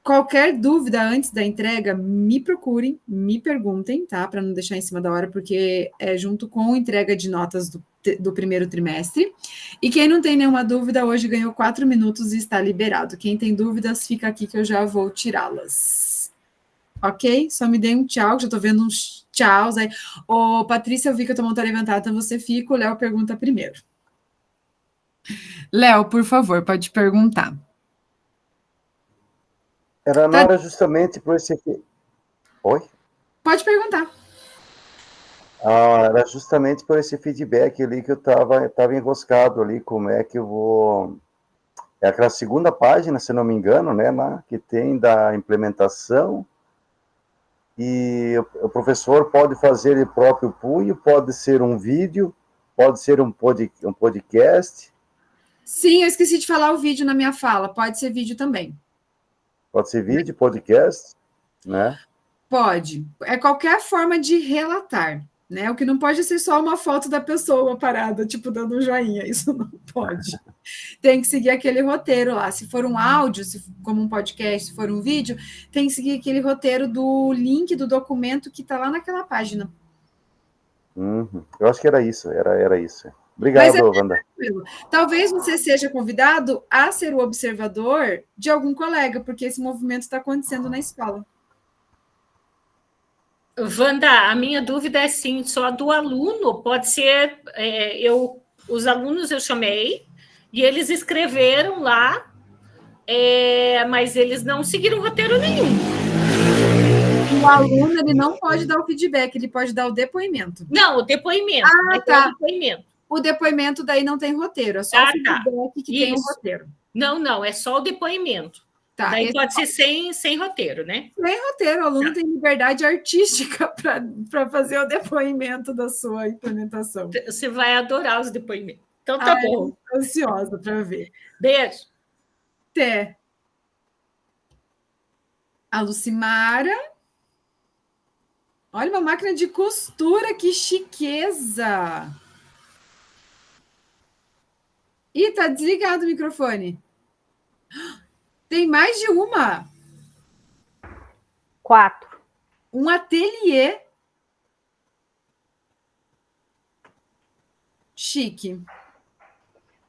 Qualquer dúvida antes da entrega, me procurem, me perguntem, tá? Para não deixar em cima da hora, porque é junto com a entrega de notas do primeiro trimestre. E quem não tem nenhuma dúvida, hoje ganhou 4 minutos e está liberado. Quem tem dúvidas, fica aqui que eu já vou tirá-las. Ok? Só me dê um tchau, já estou vendo uns tchauz aí. Ô, Patrícia, eu vi que eu tô montando levantada, então você fica, o Léo pergunta primeiro. Léo, por favor, pode perguntar. Era justamente por esse... Oi? Pode perguntar. Era justamente por esse feedback ali que eu estava enroscado ali, como é que eu vou... É aquela segunda página, se não me engano, né, que tem da implementação, e o professor pode fazer ele próprio punho, pode ser um vídeo, pode ser um podcast. Sim, eu esqueci de falar o vídeo na minha fala, pode ser vídeo também. Pode ser vídeo, podcast, né? Pode. É qualquer forma de relatar, né? O que não pode ser só uma foto da pessoa parada, tipo, dando um joinha. Isso não pode. Tem que seguir aquele roteiro lá. Se for um áudio, como um podcast, se for um vídeo, tem que seguir aquele roteiro do link do documento que está lá naquela página. Eu acho que era isso, era isso. Obrigado, Wanda. Talvez você seja convidado a ser o observador de algum colega, porque esse movimento está acontecendo na escola. Wanda, a minha dúvida é sim, só do aluno, pode ser, os alunos eu chamei, e eles escreveram lá, mas eles não seguiram roteiro nenhum. O aluno, ele não pode dar o feedback, ele pode dar o depoimento. Não, o depoimento. Tá. O depoimento. O depoimento daí não tem roteiro, é só o feedback que tem o roteiro. Não, é só o depoimento. Tá, daí pode ser sem roteiro, né? Sem roteiro, o aluno tem liberdade artística para fazer o depoimento da sua implementação. Você vai adorar os depoimentos. Então tá bom. Estou ansiosa para ver. Beijo. Até. A Lucimara. Olha, uma máquina de costura, que chiqueza! Ih, tá desligado o microfone. Tem mais de uma. 4. Um ateliê. Chique.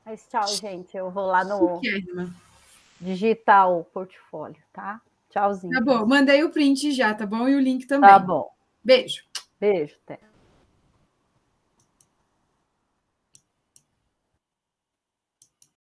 Mas tchau, gente. Eu vou lá no Chiquérrima. digitar o portfólio, tá? Tchauzinho. Tá bom, mandei o print já, tá bom? E o link também. Tá bom. Beijo. Beijo, até.